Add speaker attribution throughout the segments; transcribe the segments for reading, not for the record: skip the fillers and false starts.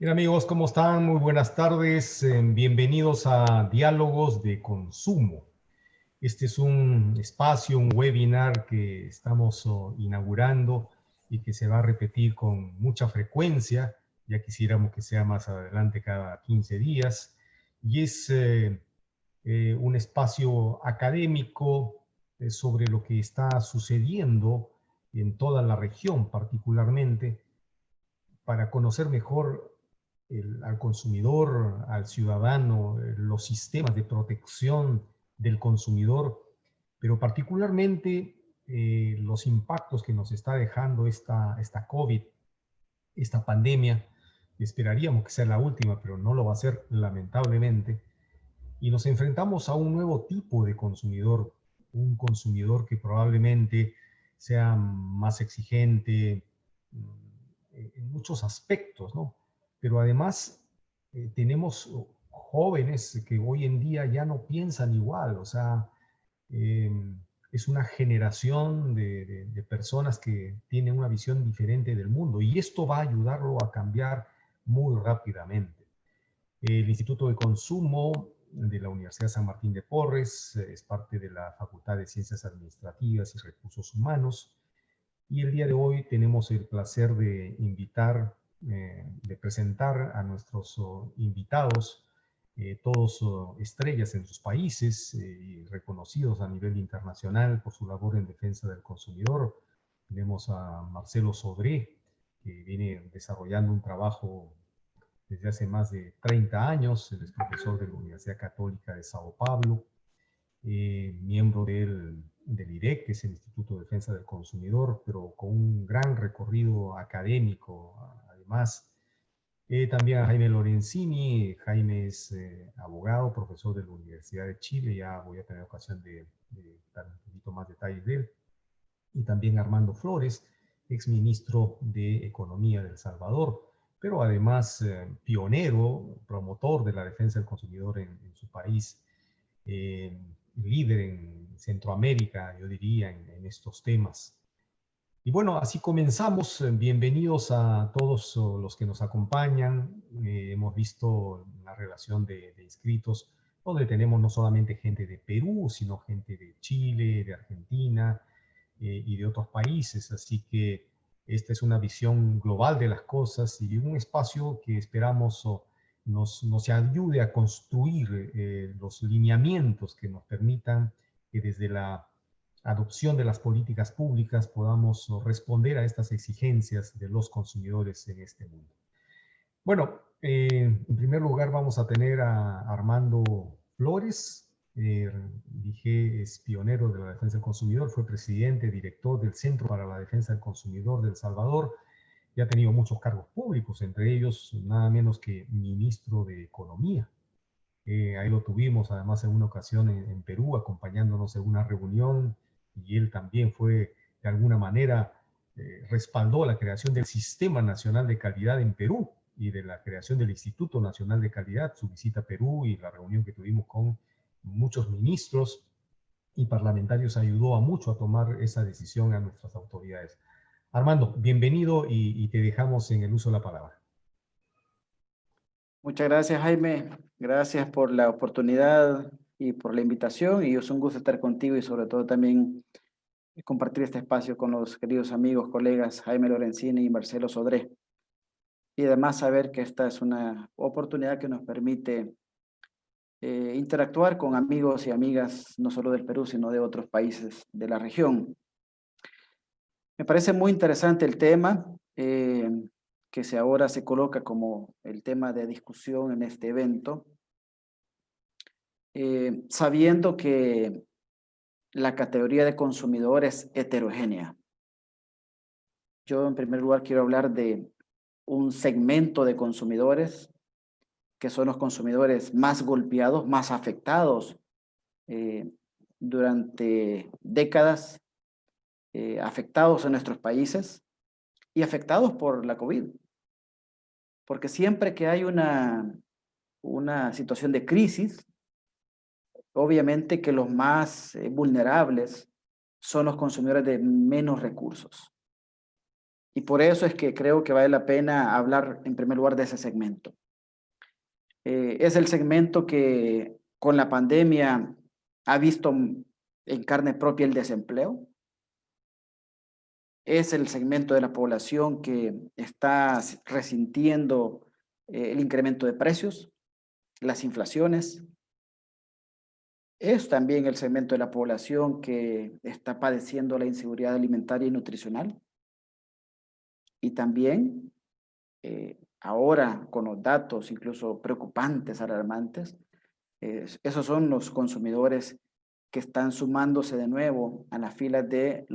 Speaker 1: Bien amigos, ¿cómo están? Muy buenas tardes. Bienvenidos a Diálogos de Consumo. Este es un espacio, un webinar que estamos inaugurando y que se va a repetir con mucha frecuencia. Ya quisiéramos que sea más adelante cada 15 días. Y es un espacio académico sobre lo que está sucediendo en toda la región particularmente, para conocer mejor al consumidor, al ciudadano, los sistemas de protección del consumidor, pero particularmente los impactos que nos está dejando esta COVID, esta pandemia. Esperaríamos que sea la última, pero no lo va a ser, lamentablemente. Y nos enfrentamos a un nuevo tipo de consumidor, un consumidor que probablemente sea más exigente en muchos aspectos, ¿no? Pero además tenemos jóvenes que hoy en día ya no piensan igual, o sea, eh, es una generación de personas que tienen una visión diferente del mundo y esto va a ayudarlo a cambiar muy rápidamente. El Instituto de Consumo de la Universidad San Martín de Porres es parte de la Facultad de Ciencias Administrativas y Recursos Humanos. Y el día de hoy tenemos el placer de invitar, de presentar a nuestros invitados, todos estrellas en sus países y reconocidos a nivel internacional por su labor en defensa del consumidor. Tenemos a Marcelo Sodré, que viene desarrollando un trabajo desde hace más de 30 años. Él es profesor de la Universidad Católica de Sao Paulo, miembro del IDEC, que es el Instituto de Defensa del Consumidor, pero con un gran recorrido académico, además. También a Jaime Lorenzini. Jaime es abogado, profesor de la Universidad de Chile, ya voy a tener ocasión de dar un poquito más detalles de él. Y también Armando Flores, exministro de Economía de El Salvador, pero además pionero, promotor de la defensa del consumidor en su país, eh, líder en Centroamérica, yo diría, en estos temas. Y bueno, así comenzamos. Bienvenidos a todos los que nos acompañan. Hemos visto una relación de inscritos donde tenemos no solamente gente de Perú, sino gente de Chile, de Argentina y de otros países. Así que esta es una visión global de las cosas y un espacio que esperamos nos ayude a construir los lineamientos que nos permitan que desde la adopción de las políticas públicas podamos responder a estas exigencias de los consumidores en este mundo. Bueno, en primer lugar vamos a tener a Armando Flores. Dije, es pionero de la defensa del consumidor, fue presidente, director del Centro para la Defensa del Consumidor de El Salvador y ha tenido muchos cargos públicos, entre ellos nada menos que ministro de Economía. Ahí lo tuvimos además en una ocasión en Perú, acompañándonos en una reunión, y él también fue, de alguna manera, respaldó la creación del Sistema Nacional de Calidad en Perú y de la creación del Instituto Nacional de Calidad. Su visita a Perú y la reunión que tuvimos con muchos ministros y parlamentarios ayudó a mucho a tomar esa decisión a nuestras autoridades. Armando, bienvenido y te dejamos en el uso de la palabra.
Speaker 2: Muchas gracias, Jaime. Gracias por la oportunidad y por la invitación. Y es un gusto estar contigo y sobre todo también compartir este espacio con los queridos amigos, colegas Jaime Lorenzini y Marcelo Sodré. Y además saber que esta es una oportunidad que nos permite interactuar con amigos y amigas no solo del Perú, sino de otros países de la región. Me parece muy interesante el tema que ahora se coloca como el tema de discusión en este evento, sabiendo que la categoría de consumidor es heterogénea. Yo en primer lugar quiero hablar de un segmento de consumidores que son los consumidores más golpeados, más afectados durante décadas, afectados en nuestros países y afectados por la COVID. Porque siempre que hay una situación de crisis, obviamente que los más vulnerables son los consumidores de menos recursos. Y por eso es que creo que vale la pena hablar en primer lugar de ese segmento. Es el segmento que con la pandemia ha visto en carne propia el desempleo. Es el segmento de la población que está resintiendo el incremento de precios, las inflaciones. Es también el segmento de la población que está padeciendo la inseguridad alimentaria y nutricional. Y también, ahora con los datos incluso preocupantes, alarmantes, esos son los consumidores que están sumándose de nuevo a las filas de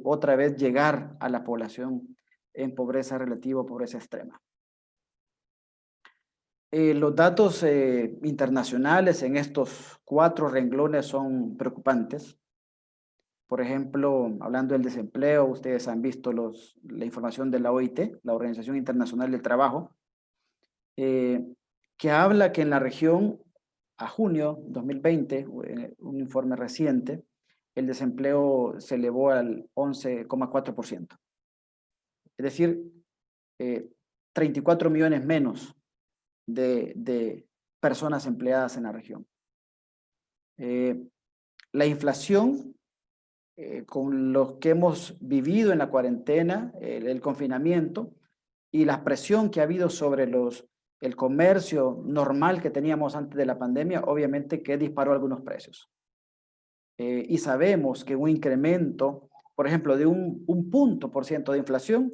Speaker 2: otra vez llegar a la población en pobreza relativa o pobreza extrema. Los datos internacionales en estos 4 renglones son preocupantes. Por ejemplo, hablando del desempleo, ustedes han visto la información de la OIT, la Organización Internacional del Trabajo, que habla que en la región a junio 2020, un informe reciente, el desempleo se elevó al 11,4%. Es decir, 34 millones menos de personas empleadas en la región. La inflación, con los que hemos vivido en la cuarentena, el confinamiento y la presión que ha habido sobre el comercio normal que teníamos antes de la pandemia, obviamente que disparó algunos precios. Y sabemos que un incremento, por ejemplo, de un punto por ciento de inflación,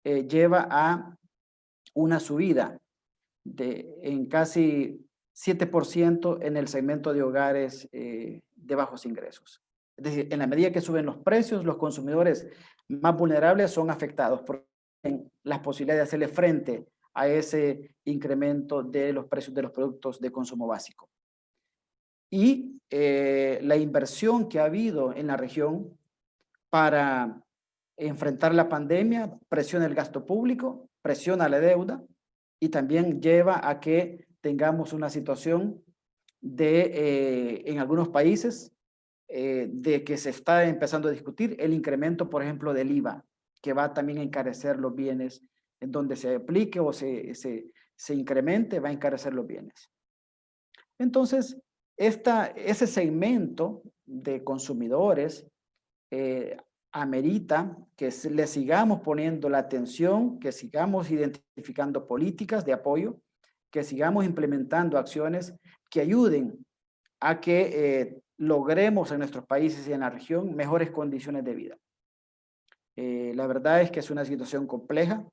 Speaker 2: lleva a una subida en casi 7% en el segmento de hogares de bajos ingresos. Es decir, en la medida que suben los precios, los consumidores más vulnerables son afectados por las posibilidades de hacerle frente a ese incremento de los precios de los productos de consumo básico. Y la inversión que ha habido en la región para enfrentar la pandemia presiona el gasto público, presiona la deuda y también lleva a que tengamos una situación en algunos países de que se está empezando a discutir el incremento, por ejemplo, del IVA, que va también a encarecer los bienes en donde se aplique o se incremente, va a encarecer los bienes. Entonces, ese segmento de consumidores amerita que le sigamos poniendo la atención, que sigamos identificando políticas de apoyo, que sigamos implementando acciones que ayuden a que logremos en nuestros países y en la región mejores condiciones de vida. La verdad es que es una situación compleja.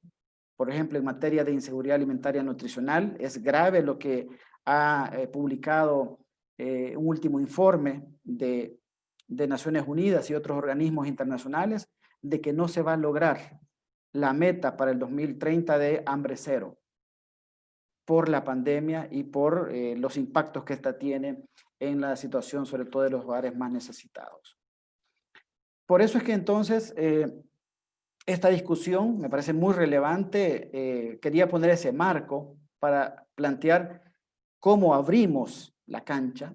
Speaker 2: Por ejemplo, en materia de inseguridad alimentaria y nutricional, es grave lo que ha publicado un último informe de Naciones Unidas y otros organismos internacionales, de que no se va a lograr la meta para el 2030 de hambre cero por la pandemia y por los impactos que esta tiene en la situación, sobre todo de los hogares más necesitados. Por eso es que entonces esta discusión me parece muy relevante. Quería poner ese marco para plantear cómo abrimos la cancha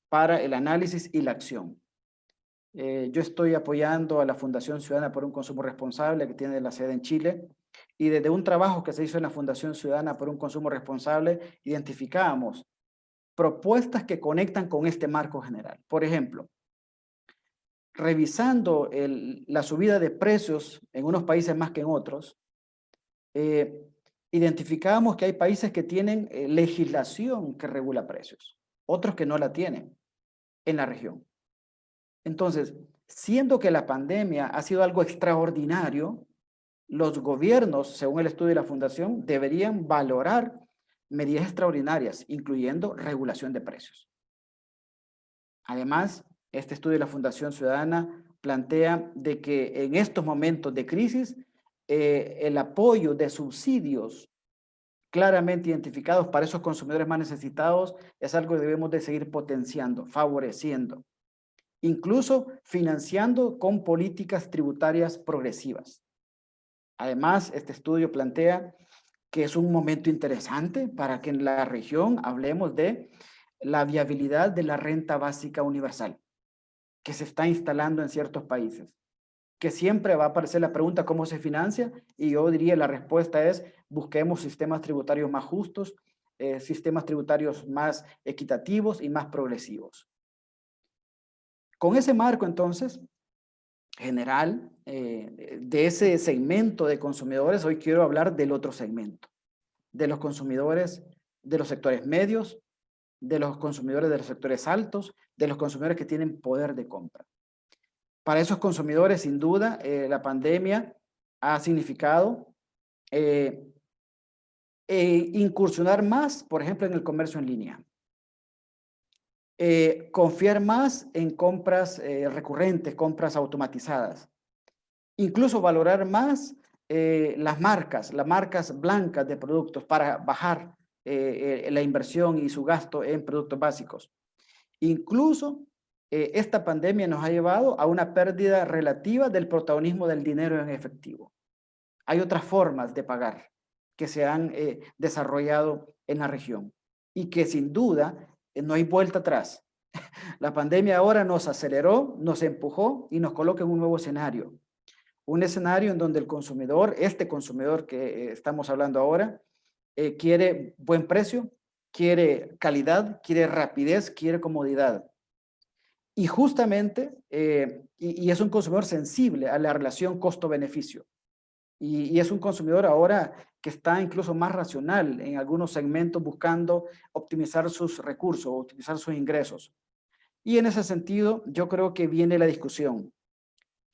Speaker 2: para el análisis y la acción. Yo estoy apoyando a la Fundación Ciudadana por un Consumo Responsable, que tiene la sede en Chile, y desde un trabajo que se hizo en la Fundación Ciudadana por un Consumo Responsable, identificamos propuestas que conectan con este marco general. Por ejemplo, revisando la subida de precios en unos países más que en otros, identificamos que hay países que tienen legislación que regula precios, otros que no la tienen en la región. Entonces, siendo que la pandemia ha sido algo extraordinario, los gobiernos, según el estudio de la Fundación, deberían valorar medidas extraordinarias, incluyendo regulación de precios. Además, este estudio de la Fundación Ciudadana plantea de que en estos momentos de crisis, el apoyo de subsidios claramente identificados para esos consumidores más necesitados es algo que debemos de seguir potenciando, favoreciendo, incluso financiando con políticas tributarias progresivas. Además, este estudio plantea que es un momento interesante para que en la región hablemos de la viabilidad de la renta básica universal, que se está instalando en ciertos países, que siempre va a aparecer la pregunta ¿cómo se financia? Y yo diría la respuesta es busquemos sistemas tributarios más justos, sistemas tributarios más equitativos y más progresivos. Con ese marco, entonces, general, de ese segmento de consumidores, hoy quiero hablar del otro segmento, de los consumidores de los sectores medios, de los consumidores de los sectores altos, de los consumidores que tienen poder de compra. Para esos consumidores, sin duda, la pandemia ha significado incursionar más, por ejemplo, en el comercio en línea. Confiar más en compras recurrentes, compras automatizadas. Incluso valorar más las marcas blancas de productos para bajar la inversión y su gasto en productos básicos. Incluso esta pandemia nos ha llevado a una pérdida relativa del protagonismo del dinero en efectivo. Hay otras formas de pagar que se han desarrollado en la región y que sin duda no hay vuelta atrás. La pandemia ahora nos aceleró, nos empujó y nos coloca en un nuevo escenario. Un escenario en donde el consumidor, este consumidor que estamos hablando ahora, quiere buen precio, quiere calidad, quiere rapidez, quiere comodidad. Y justamente, y es un consumidor sensible a la relación costo-beneficio. Y es un consumidor ahora que está incluso más racional en algunos segmentos buscando optimizar sus recursos, optimizar sus ingresos. Y en ese sentido, yo creo que viene la discusión.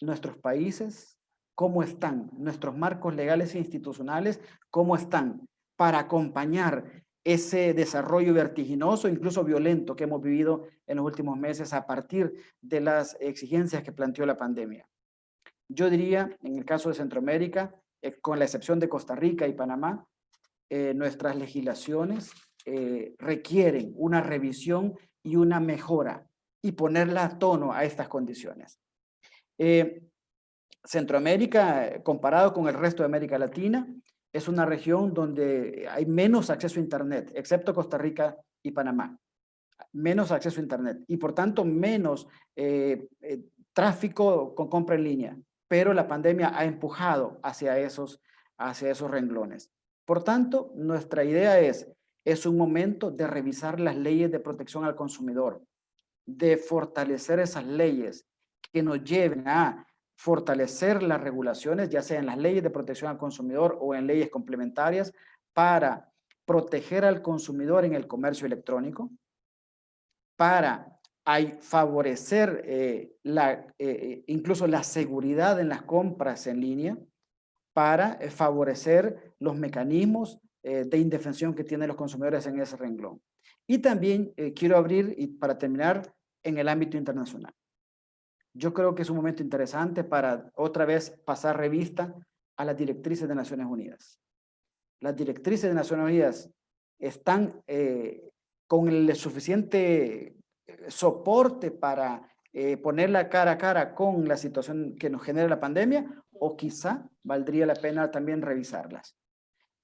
Speaker 2: Nuestros países, ¿cómo están? Nuestros marcos legales e institucionales, ¿cómo están? Para acompañar ese desarrollo vertiginoso, incluso violento que hemos vivido en los últimos meses a partir de las exigencias que planteó la pandemia. Yo diría, en el caso de Centroamérica, con la excepción de Costa Rica y Panamá, nuestras legislaciones requieren una revisión y una mejora y ponerla a tono a estas condiciones. Centroamérica, comparado con el resto de América Latina, es una región donde hay menos acceso a Internet, excepto Costa Rica y Panamá. Menos acceso a Internet y por tanto menos tráfico con compra en línea. Pero la pandemia ha empujado hacia esos renglones. Por tanto, nuestra idea es un momento de revisar las leyes de protección al consumidor, de fortalecer esas leyes que nos lleven a fortalecer las regulaciones, ya sea en las leyes de protección al consumidor o en leyes complementarias, para proteger al consumidor en el comercio electrónico, para favorecer incluso la seguridad en las compras en línea, para favorecer los mecanismos de indefensión que tienen los consumidores en ese renglón. Y también quiero abrir, y para terminar, en el ámbito internacional. Yo creo que es un momento interesante para otra vez pasar revista a las directrices de Naciones Unidas. Las directrices de Naciones Unidas están con el suficiente soporte para ponerla cara a cara con la situación que nos genera la pandemia, o quizá valdría la pena también revisarlas.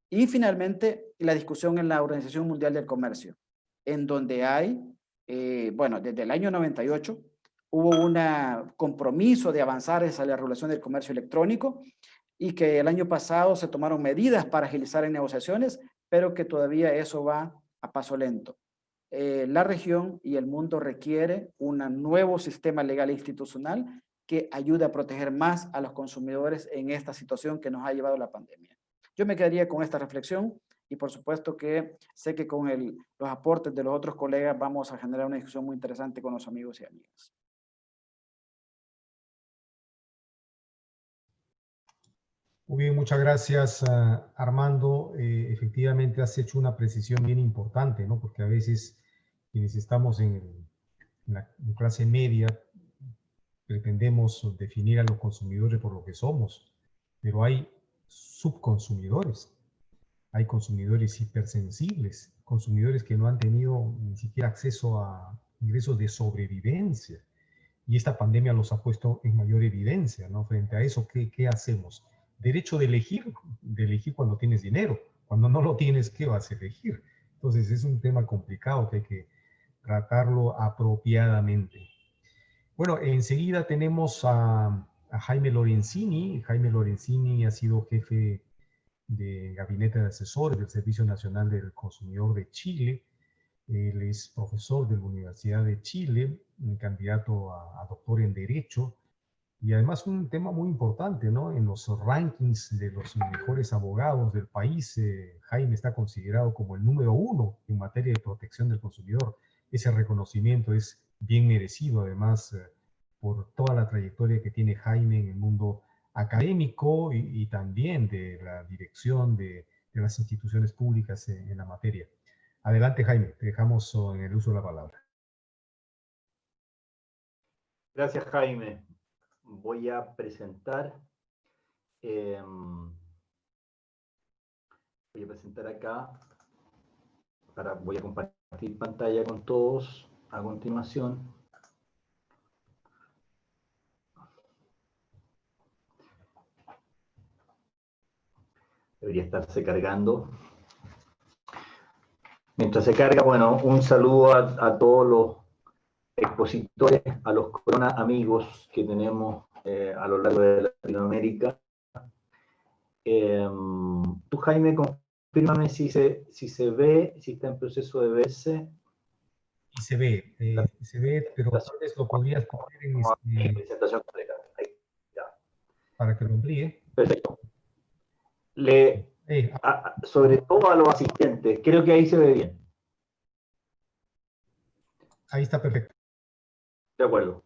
Speaker 2: Y finalmente, la discusión en la Organización Mundial del Comercio, en donde hay, bueno, desde el año 98, hubo un compromiso de avanzar hacia la regulación del comercio electrónico y que el año pasado se tomaron medidas para agilizar en negociaciones, pero que todavía eso va a paso lento. La región y el mundo requiere un nuevo sistema legal e institucional que ayude a proteger más a los consumidores en esta situación que nos ha llevado la pandemia. Yo me quedaría con esta reflexión y por supuesto que sé que con los aportes de los otros colegas vamos a generar una discusión muy interesante con los amigos y amigas.
Speaker 1: Muy bien, muchas gracias, Armando. Efectivamente, has hecho una precisión bien importante, ¿no? Porque a veces quienes estamos en la clase media pretendemos definir a los consumidores por lo que somos, pero hay subconsumidores, hay consumidores hipersensibles, consumidores que no han tenido ni siquiera acceso a ingresos de sobrevivencia. Y esta pandemia los ha puesto en mayor evidencia, ¿no? Frente a eso, ¿qué hacemos? Derecho de elegir cuando tienes dinero. Cuando no lo tienes, ¿qué vas a elegir? Entonces es un tema complicado que hay que tratarlo apropiadamente. Bueno, enseguida tenemos a a Jaime Lorenzini. Jaime Lorenzini ha sido jefe de gabinete de asesores del Servicio Nacional del Consumidor de Chile. Él es profesor de la Universidad de Chile, un candidato a doctor en Derecho, y además un tema muy importante, ¿no? En los rankings de los mejores abogados del país, Jaime está considerado como el número 1 en materia de protección del consumidor. Ese reconocimiento es bien merecido, además, por toda la trayectoria que tiene Jaime en el mundo académico y también de la dirección de las instituciones públicas en la materia. Adelante, Jaime, te dejamos en el uso de la palabra.
Speaker 3: Gracias, Jaime. Voy a presentar, acá, voy a compartir pantalla con todos a continuación. Debería estarse cargando. Mientras se carga, bueno, un saludo a todos los expositores, a los corona amigos que tenemos a lo largo de Latinoamérica. Tú, Jaime, confírmame si se ve, si está en proceso de verse.
Speaker 1: Y se ve, pero tal vez lo podrías poner en
Speaker 3: presentación completa. Ahí, ya.
Speaker 1: Para que lo amplíe.
Speaker 3: Perfecto. Sobre todo a los asistentes, creo que ahí se ve bien.
Speaker 1: Ahí está perfecto.
Speaker 3: De acuerdo.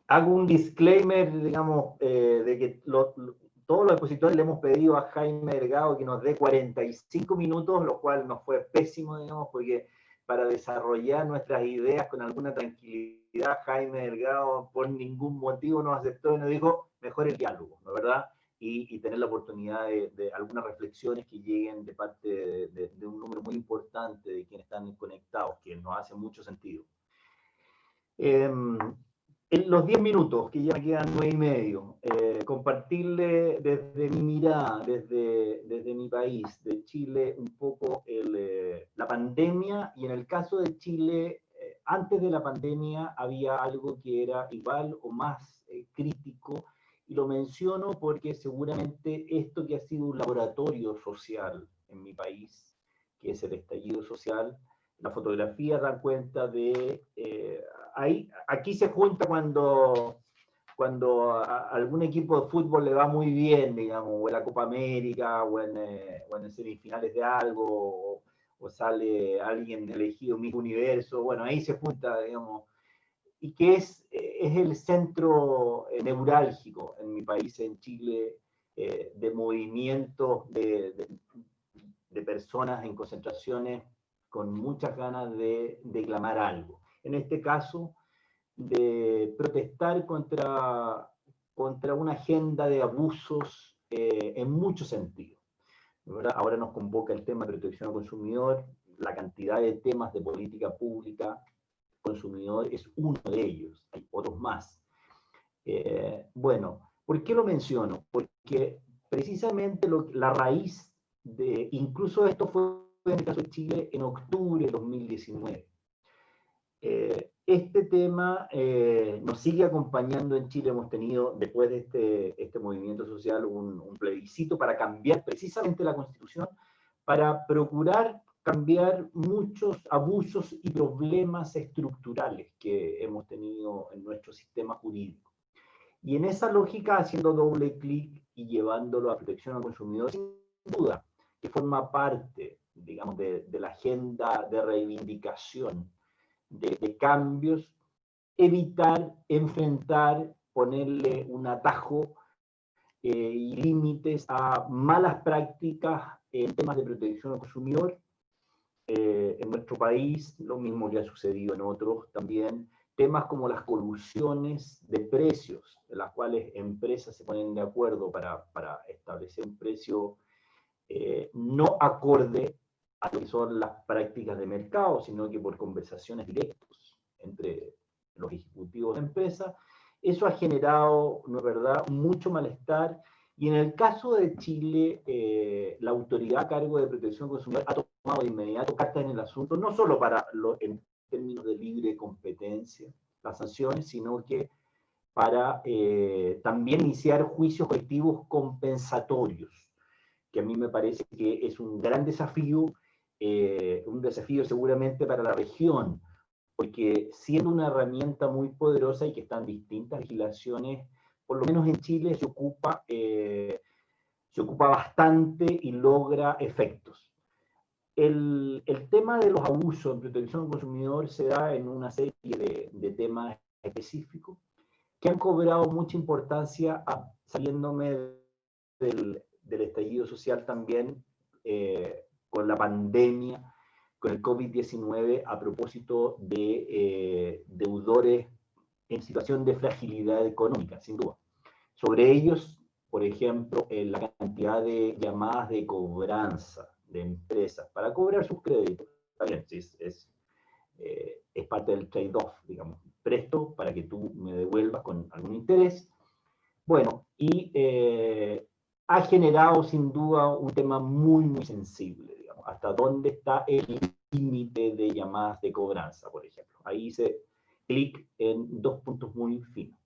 Speaker 3: Hago un disclaimer, digamos, de que todos los expositores le hemos pedido a Jaime Delgado que nos dé 45 minutos, lo cual nos fue pésimo, digamos, porque para desarrollar nuestras ideas con alguna tranquilidad, Jaime Delgado por ningún motivo nos aceptó y nos dijo, mejor el diálogo, ¿no es verdad? Y tener la oportunidad de algunas reflexiones que lleguen de parte de un número muy importante de quienes están conectados, que nos hace mucho sentido. En los 10 minutos, que ya me quedan 9 y medio, compartirle desde mi mirada, desde mi país, de Chile, un poco la pandemia, y en el caso de Chile, antes de la pandemia había algo que era igual o más crítico, y lo menciono porque seguramente esto que ha sido un laboratorio social en mi país, que es el estallido social, la fotografía da cuenta de... aquí se junta cuando a algún equipo de fútbol le va muy bien, digamos, o en la Copa América, o en semifinales de algo, o sale alguien elegido Miss Universo, bueno, ahí se junta, digamos, y que es el centro neurálgico en mi país, en Chile, de movimientos de personas en concentraciones con muchas ganas de declamar algo. En este caso, de protestar contra una agenda de abusos en muchos sentidos. ¿Verdad? Ahora nos convoca el tema de protección al consumidor, la cantidad de temas de política pública consumidor es uno de ellos, hay otros más. Bueno, ¿por qué lo menciono? Porque precisamente la raíz de, incluso esto fue en el caso de Chile en octubre de 2019. Este tema nos sigue acompañando en Chile. Hemos tenido, después de este movimiento social, un plebiscito para cambiar precisamente la Constitución, para procurar cambiar muchos abusos y problemas estructurales que hemos tenido en nuestro sistema jurídico. Y en esa lógica, haciendo doble clic y llevándolo a protección al consumidor, sin duda, que forma parte, digamos, de la agenda de reivindicación de cambios, evitar, enfrentar, ponerle un atajo y límites a malas prácticas en temas de protección al consumidor. En nuestro país, lo mismo que ha sucedido en otros también, temas como las colusiones de precios, en las cuales empresas se ponen de acuerdo para establecer un precio no acorde a lo que son las prácticas de mercado, sino que por conversaciones directas entre los ejecutivos de empresa. Eso ha generado, ¿no es verdad?, mucho malestar. Y en el caso de Chile, la autoridad a cargo de protección consumidor ha tomado de inmediato cartas en el asunto, no solo en términos de libre competencia, las sanciones, sino que para también iniciar juicios colectivos compensatorios, que a mí me parece que es un gran desafío seguramente para la región, porque siendo una herramienta muy poderosa y que están distintas legislaciones, por lo menos en Chile se ocupa bastante y logra efectos. El tema de los abusos en protección al consumidor se da en una serie de temas específicos que han cobrado mucha importancia saliéndome del estallido social también, con la pandemia, con el COVID-19, a propósito de deudores en situación de fragilidad económica, sin duda. Sobre ellos, por ejemplo, la cantidad de llamadas de cobranza de empresas para cobrar sus créditos. Está bien, sí, es parte del trade-off, digamos. Presto para que tú me devuelvas con algún interés. Bueno, y ha generado sin duda un tema muy, muy sensible, digamos. Hasta dónde está el límite de llamadas de cobranza, por ejemplo. Ahí hice clic en dos puntos muy finos.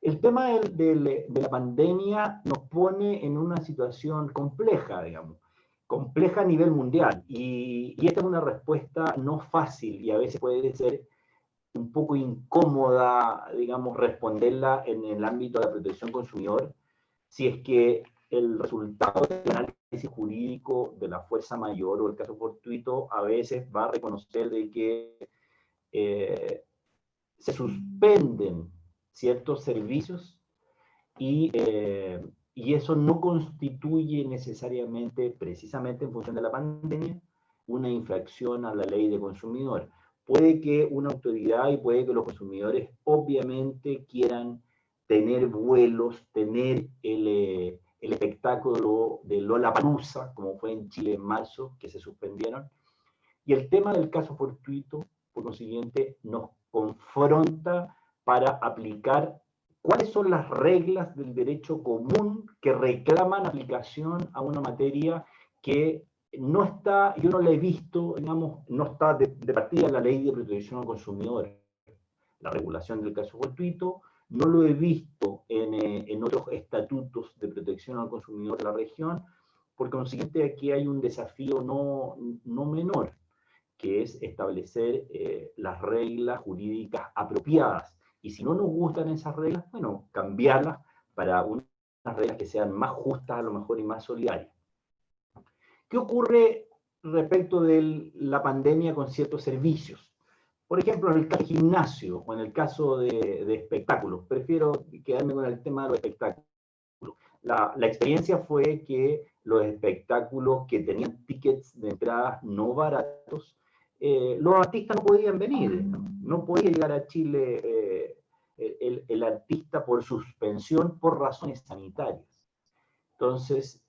Speaker 3: El tema de la pandemia nos pone en una situación compleja, digamos, compleja a nivel mundial, y esta es una respuesta no fácil y a veces puede ser un poco incómoda, digamos, responderla en el ámbito de la protección consumidor, si es que el resultado del análisis jurídico de la fuerza mayor o el caso fortuito a veces va a reconocer de que se suspenden ciertos servicios y eso no constituye necesariamente, precisamente en función de la pandemia, una infracción a la ley de consumidor. Puede que una autoridad y puede que los consumidores obviamente quieran tener vuelos, tener el espectáculo de Lollapalooza, como fue en Chile en marzo, que se suspendieron. Y el tema del caso fortuito, por consiguiente, nos confronta para aplicar cuáles son las reglas del derecho común que reclaman aplicación a una materia que no está, yo no la he visto, digamos, no está de partida en la ley de protección al consumidor. La regulación del caso fortuito no lo he visto en otros estatutos de protección al consumidor de la región. Por consiguiente, aquí hay un desafío no menor, que es establecer las reglas jurídicas apropiadas. Y si no nos gustan esas reglas, bueno, cambiarlas para unas reglas que sean más justas a lo mejor y más solidarias. ¿Qué ocurre respecto de la pandemia con ciertos servicios? Por ejemplo, en el caso de gimnasio o en el caso de espectáculos. Prefiero quedarme con el tema de los espectáculos. La experiencia fue que los espectáculos que tenían tickets de entradas no baratos, los artistas no podían venir, no podía llegar a Chile el artista por suspensión por razones sanitarias. Entonces,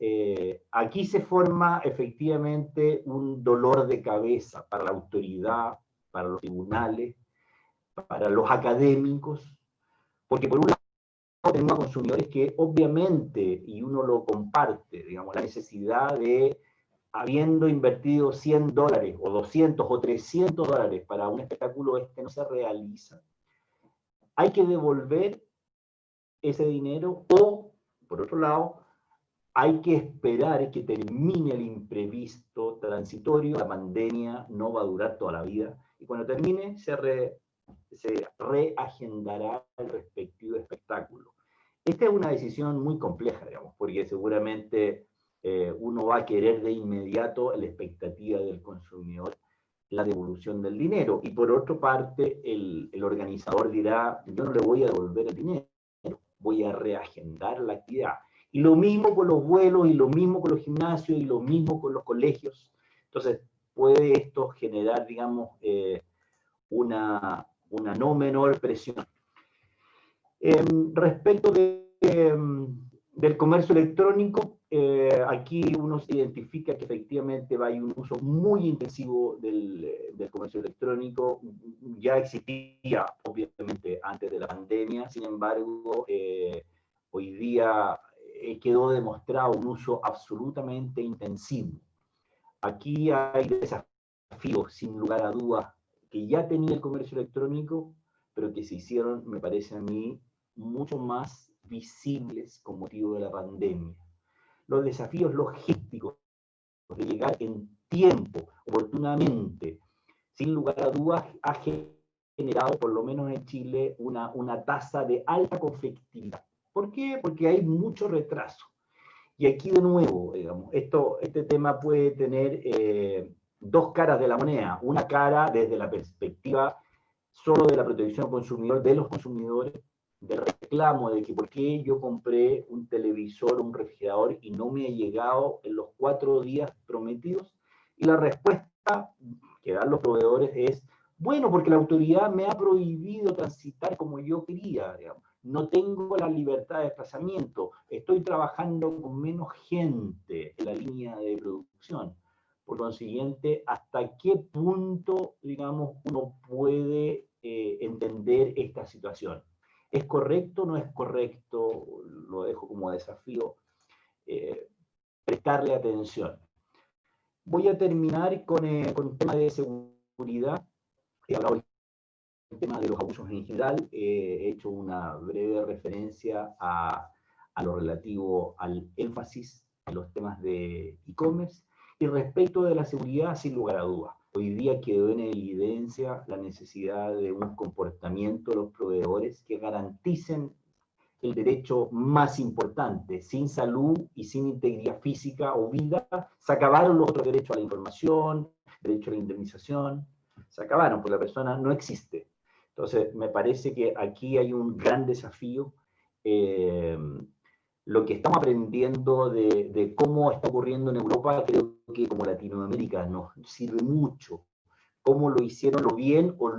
Speaker 3: aquí se forma efectivamente un dolor de cabeza para la autoridad, para los tribunales, para los académicos, porque por un lado tenemos a consumidores que obviamente, y uno lo comparte, digamos, la necesidad de, habiendo invertido $100 o 200 o 300 dólares para un espectáculo no se realiza, hay que devolver ese dinero o, por otro lado, hay que esperar que termine el imprevisto transitorio. La pandemia no va a durar toda la vida y cuando termine se reagendará el respectivo espectáculo. Esta es una decisión muy compleja, digamos, porque seguramente uno va a querer de inmediato la expectativa del consumidor, la devolución del dinero. Y por otra parte, el organizador dirá, yo no le voy a devolver el dinero, voy a reagendar la actividad. Y lo mismo con los vuelos, y lo mismo con los gimnasios, y lo mismo con los colegios. Entonces, puede esto generar, digamos, una no menor presión. Respecto del comercio electrónico, aquí uno se identifica que efectivamente hay un uso muy intensivo del comercio electrónico. Ya existía, obviamente, antes de la pandemia, sin embargo, hoy día quedó demostrado un uso absolutamente intensivo. Aquí hay desafíos, sin lugar a dudas, que ya tenía el comercio electrónico, pero que se hicieron, me parece a mí, mucho más visibles con motivo de la pandemia. Los desafíos logísticos de llegar en tiempo, oportunamente, sin lugar a dudas, ha generado, por lo menos en Chile, una tasa de alta conflictividad. ¿Por qué? Porque hay mucho retraso. Y aquí de nuevo, digamos, este tema puede tener dos caras de la moneda. Una cara desde la perspectiva solo de la protección al consumidor, de los consumidores, de reclamo de que por qué yo compré un televisor, un refrigerador y no me ha llegado en los 4 días prometidos. Y la respuesta que dan los proveedores es, bueno, porque la autoridad me ha prohibido transitar como yo quería, digamos. No tengo la libertad de desplazamiento, estoy trabajando con menos gente en la línea de producción. Por consiguiente, ¿hasta qué punto, digamos, uno puede entender esta situación? ¿Es correcto o no es correcto? Lo dejo como desafío, prestarle atención. Voy a terminar con el tema de seguridad. He hablado del tema de los abusos en general. He hecho una breve referencia a lo relativo al énfasis en los temas de e-commerce. Y respecto de la seguridad, sin lugar a dudas, hoy día quedó en evidencia la necesidad de un comportamiento de los proveedores que garanticen el derecho más importante. Sin salud y sin integridad física o vida, se acabaron los otros derechos a la información, derecho a la indemnización, se acabaron, porque la persona no existe. Entonces, me parece que aquí hay un gran desafío. Lo que estamos aprendiendo de cómo está ocurriendo en Europa, creo que como Latinoamérica nos sirve mucho. Cómo lo hicieron, lo bien o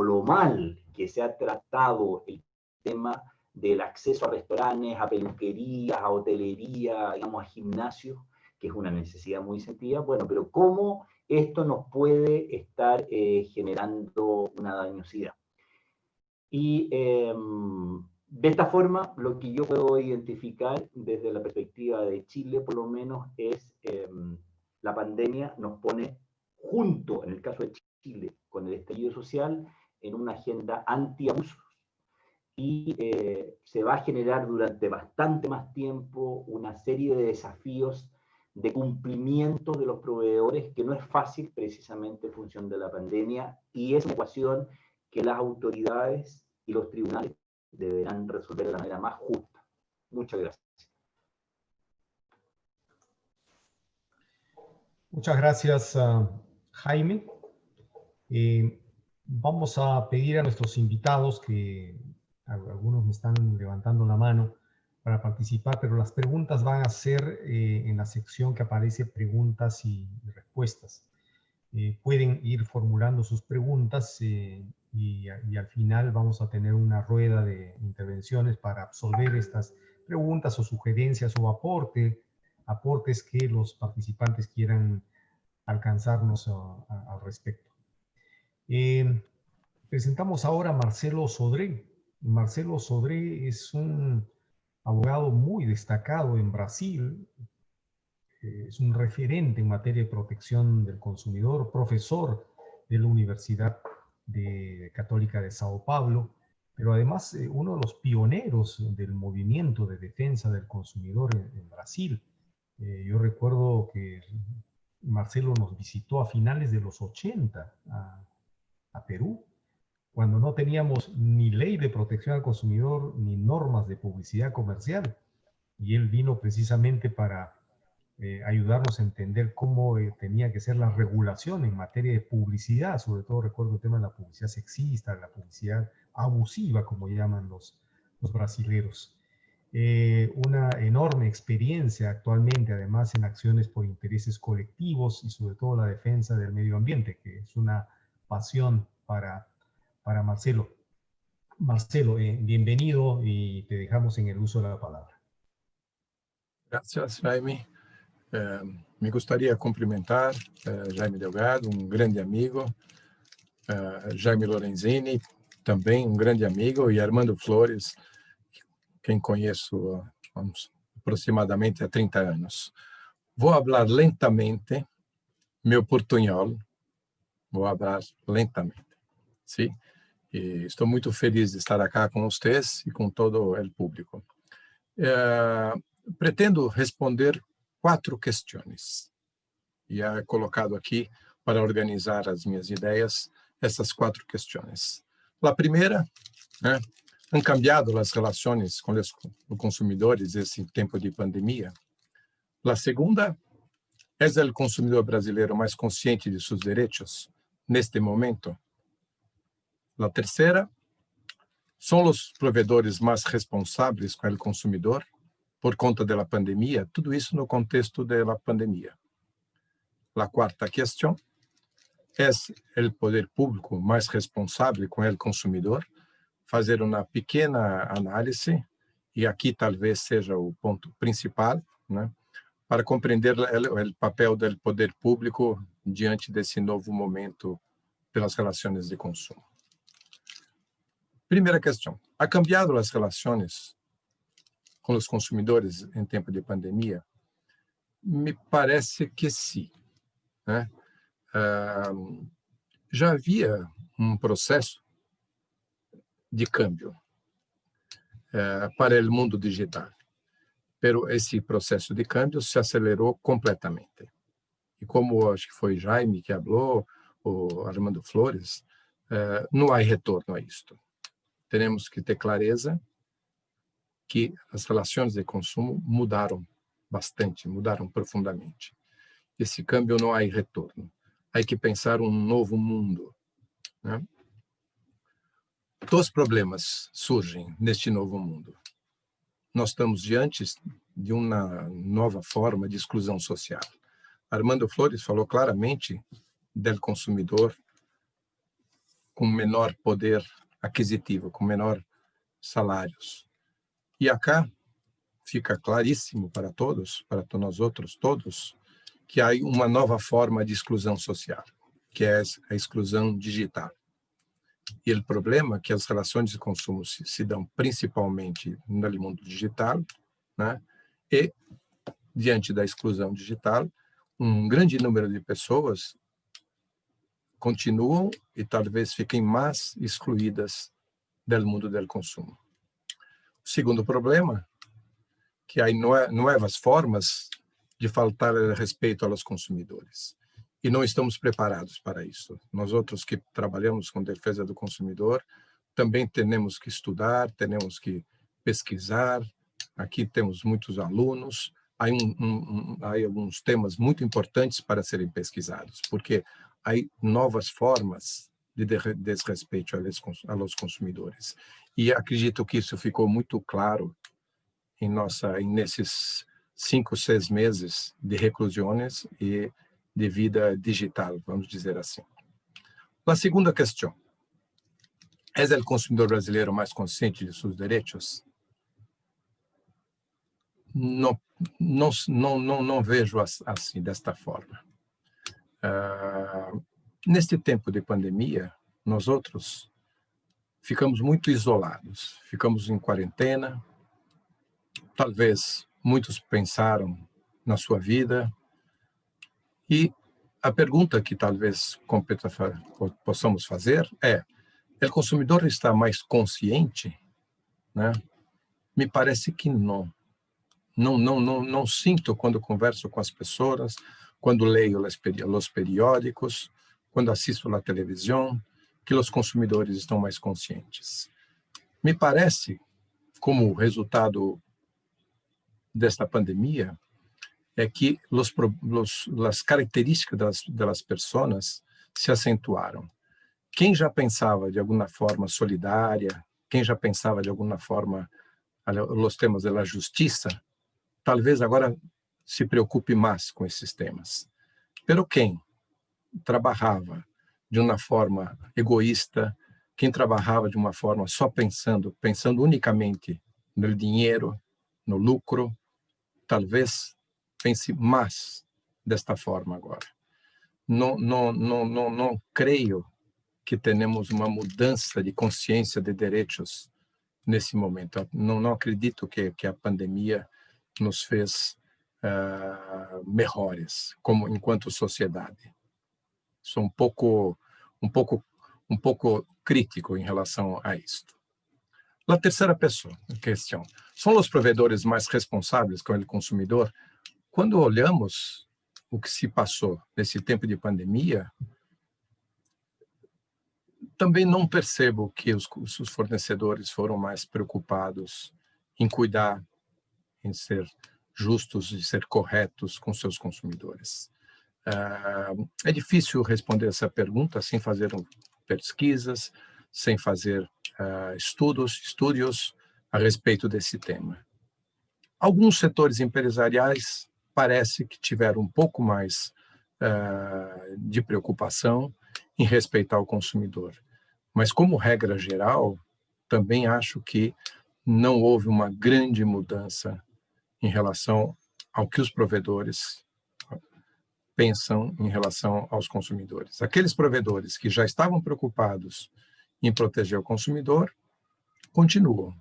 Speaker 3: lo mal que se ha tratado el tema del acceso a restaurantes, a peluquerías, a hotelería, digamos, a gimnasios, que es una necesidad muy sentida. Bueno, pero cómo esto nos puede estar generando una dañosidad. Y de esta forma, lo que yo puedo identificar desde la perspectiva de Chile, por lo menos, es la pandemia nos pone junto, en el caso de Chile, con el estallido social, en una agenda anti-abusos. Y se va a generar durante bastante más tiempo una serie de desafíos de cumplimiento de los proveedores que no es fácil precisamente en función de la pandemia, y es una ecuación que las autoridades y los tribunales deberán resolver de la manera más justa. Muchas gracias.
Speaker 1: Muchas gracias, Jaime. Vamos a pedir a nuestros invitados, que algunos me están levantando la mano para participar, pero las preguntas van a ser en la sección que aparece preguntas y respuestas. Pueden ir formulando sus preguntas y al final vamos a tener una rueda de intervenciones para absolver estas preguntas o sugerencias o aportes que los participantes quieran alcanzarnos al respecto. Presentamos ahora a Marcelo Sodré. Marcelo Sodré es un abogado muy destacado en Brasil, es un referente en materia de protección del consumidor, profesor de la Universidad Católica de Sao Paulo, pero además uno de los pioneros del movimiento de defensa del consumidor en Brasil. Yo recuerdo que Marcelo nos visitó a finales de los 80 a Perú, cuando no teníamos ni ley de protección al consumidor ni normas de publicidad comercial. Y él vino precisamente para ayudarnos a entender cómo tenía que ser la regulación en materia de publicidad. Sobre todo recuerdo el tema de la publicidad sexista, la publicidad abusiva, como llaman los brasileros. Una enorme experiencia actualmente, además, en acciones por intereses colectivos y sobre todo la defensa del medio ambiente, que es una pasión para Marcelo. Marcelo, bienvenido y te dejamos en el uso de la palabra.
Speaker 4: Gracias, Jaime. Me gostaria de cumprimentar Jaime Delgado, grande amigo, Jaime Lorenzini, também grande amigo, e Armando Flores, quem conheço há aproximadamente há 30 anos. Vou falar lentamente, meu portunhol, vou falar lentamente, sim? E estou muito feliz de estar aqui com vocês e com todo o público. Pretendo responder 4 questões. E é colocado aqui para organizar as minhas ideias, essas 4 questões. A primeira, han cambiado as relações com os consumidores nesse tempo de pandemia? A segunda, é o consumidor brasileiro mais consciente de seus direitos neste momento? A terceira, são os provedores mais responsáveis com o consumidor por conta da pandemia? Tudo isso no contexto da pandemia. A quarta questão, é o poder público mais responsável com o consumidor? Fazer uma pequena análise, e aqui talvez seja o ponto principal, para compreender o papel do poder público diante desse novo momento pelas relações de consumo. Primeira questão, ha cambiado as relações com os consumidores em tempo de pandemia? Me parece que sim. Já havia um processo de câmbio para o mundo digital, pero esse processo de câmbio se acelerou completamente. E como acho que foi Jaime que falou, ou Armando Flores, não há retorno a isto. Temos que ter clareza que as relações de consumo mudaram bastante, mudaram profundamente. Esse câmbio não há retorno. Há que pensar um novo mundo. Dois problemas surgem neste novo mundo. Nós estamos diante de uma nova forma de exclusão social. Armando Flores falou claramente do consumidor com menor poder aquisitivo, com menor salários. E acá fica claríssimo para todos, para nós outros todos, que há uma nova forma de exclusão social, que é a exclusão digital. E o problema é que as relações de consumo se dão principalmente no mundo digital, e diante da exclusão digital, um grande número de pessoas continuam e talvez fiquem mais excluídas do mundo do consumo. O segundo problema, que há novas formas de faltar respeito aos consumidores. E não estamos preparados para isso. Nós outros que trabalhamos com defesa do consumidor, também temos que estudar, temos que pesquisar. Aqui temos muitos alunos. Há alguns temas muito importantes para serem pesquisados, porque há novas formas de desrespeito aos consumidores. E acredito que isso ficou muito claro nesses 5, 6 meses de reclusões e de vida digital, vamos dizer assim. A segunda questão, é o consumidor brasileiro mais consciente de seus direitos? Não vejo assim, desta forma. Neste tempo de pandemia, nós outros ficamos muito isolados, ficamos em quarentena, talvez muitos pensaram na sua vida, e a pergunta que talvez possamos fazer é: o consumidor está mais consciente? Me parece que não. Não sinto quando converso com as pessoas, quando leio os periódicos, quando assisto à televisão, que os consumidores estão mais conscientes. Me parece, como resultado desta pandemia, é que as características das pessoas se acentuaram. Quem já pensava de alguma forma solidária, quem já pensava de alguma forma os temas da justiça, talvez agora se preocupe mais com esses temas. Pero quem trabalhava de uma forma egoísta, quem trabalhava de uma forma só pensando unicamente no dinheiro, no lucro, talvez pense mais desta forma agora. Não creio que tenhamos uma mudança de consciência de direitos nesse momento. Não acredito que a pandemia nos fez melhores como enquanto sociedade. Sou um pouco um pouco crítico em relação a isto. A terceira questão, são os provedores mais responsáveis com o consumidor? Quando olhamos o que se passou nesse tempo de pandemia, também não percebo que os fornecedores foram mais preocupados em cuidar, em ser justos e ser corretos com seus consumidores. É difícil responder essa pergunta sem fazer pesquisas, sem fazer estudos a respeito desse tema. Alguns setores empresariais parece que tiveram um pouco mais de preocupação em respeitar o consumidor. Mas, como regra geral, também acho que não houve uma grande mudança em relação ao que os provedores pensam em relação aos consumidores. Aqueles provedores que já estavam preocupados em proteger o consumidor continuam,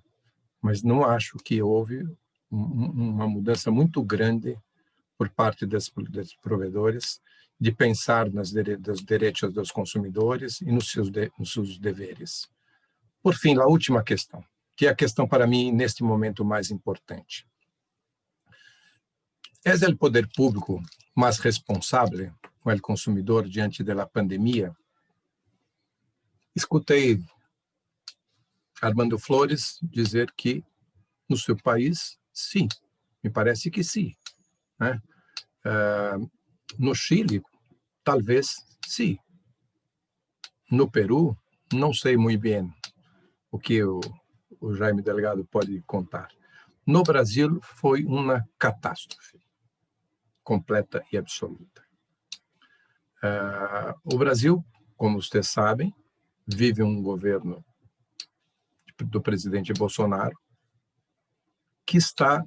Speaker 4: mas não acho que houve uma mudança muito grande por parte desses provedores de pensar nos direitos dos consumidores e nos seus deveres. Por fim, a última questão, que é a questão para mim neste momento mais importante. É o poder público mais responsável com o consumidor diante da pandemia? Escutei Armando Flores dizer que no seu país, sim, me parece que sim, né? No Chile, talvez sim. No Peru, não sei muito bem o que o Jaime Delgado pode contar. No Brasil, foi uma catástrofe completa e absoluta. O Brasil, como vocês sabem, vive um governo do presidente Bolsonaro que está,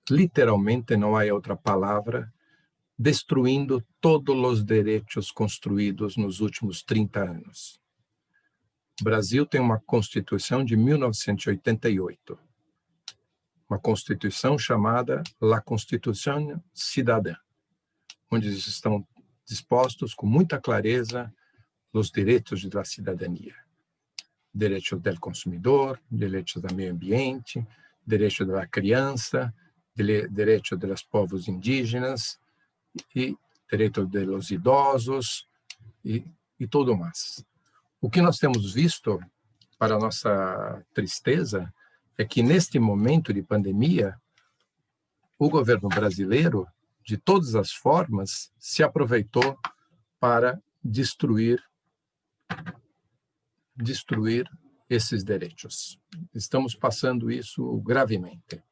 Speaker 4: literalmente, não há outra palavra, destruindo todos os direitos construídos nos últimos 30 anos. O Brasil tem uma Constituição de 1988, uma Constituição chamada La Constituição Cidadã, onde estão dispostos com muita clareza os direitos da cidadania. Direitos do consumidor, direitos do meio ambiente, direitos da criança, direitos dos povos indígenas, e direitos dos idosos e tudo mais. O que nós temos visto, para nossa tristeza, é que neste momento de pandemia, o governo brasileiro, de todas as formas, se aproveitou para destruir esses direitos. Estamos passando isso gravemente.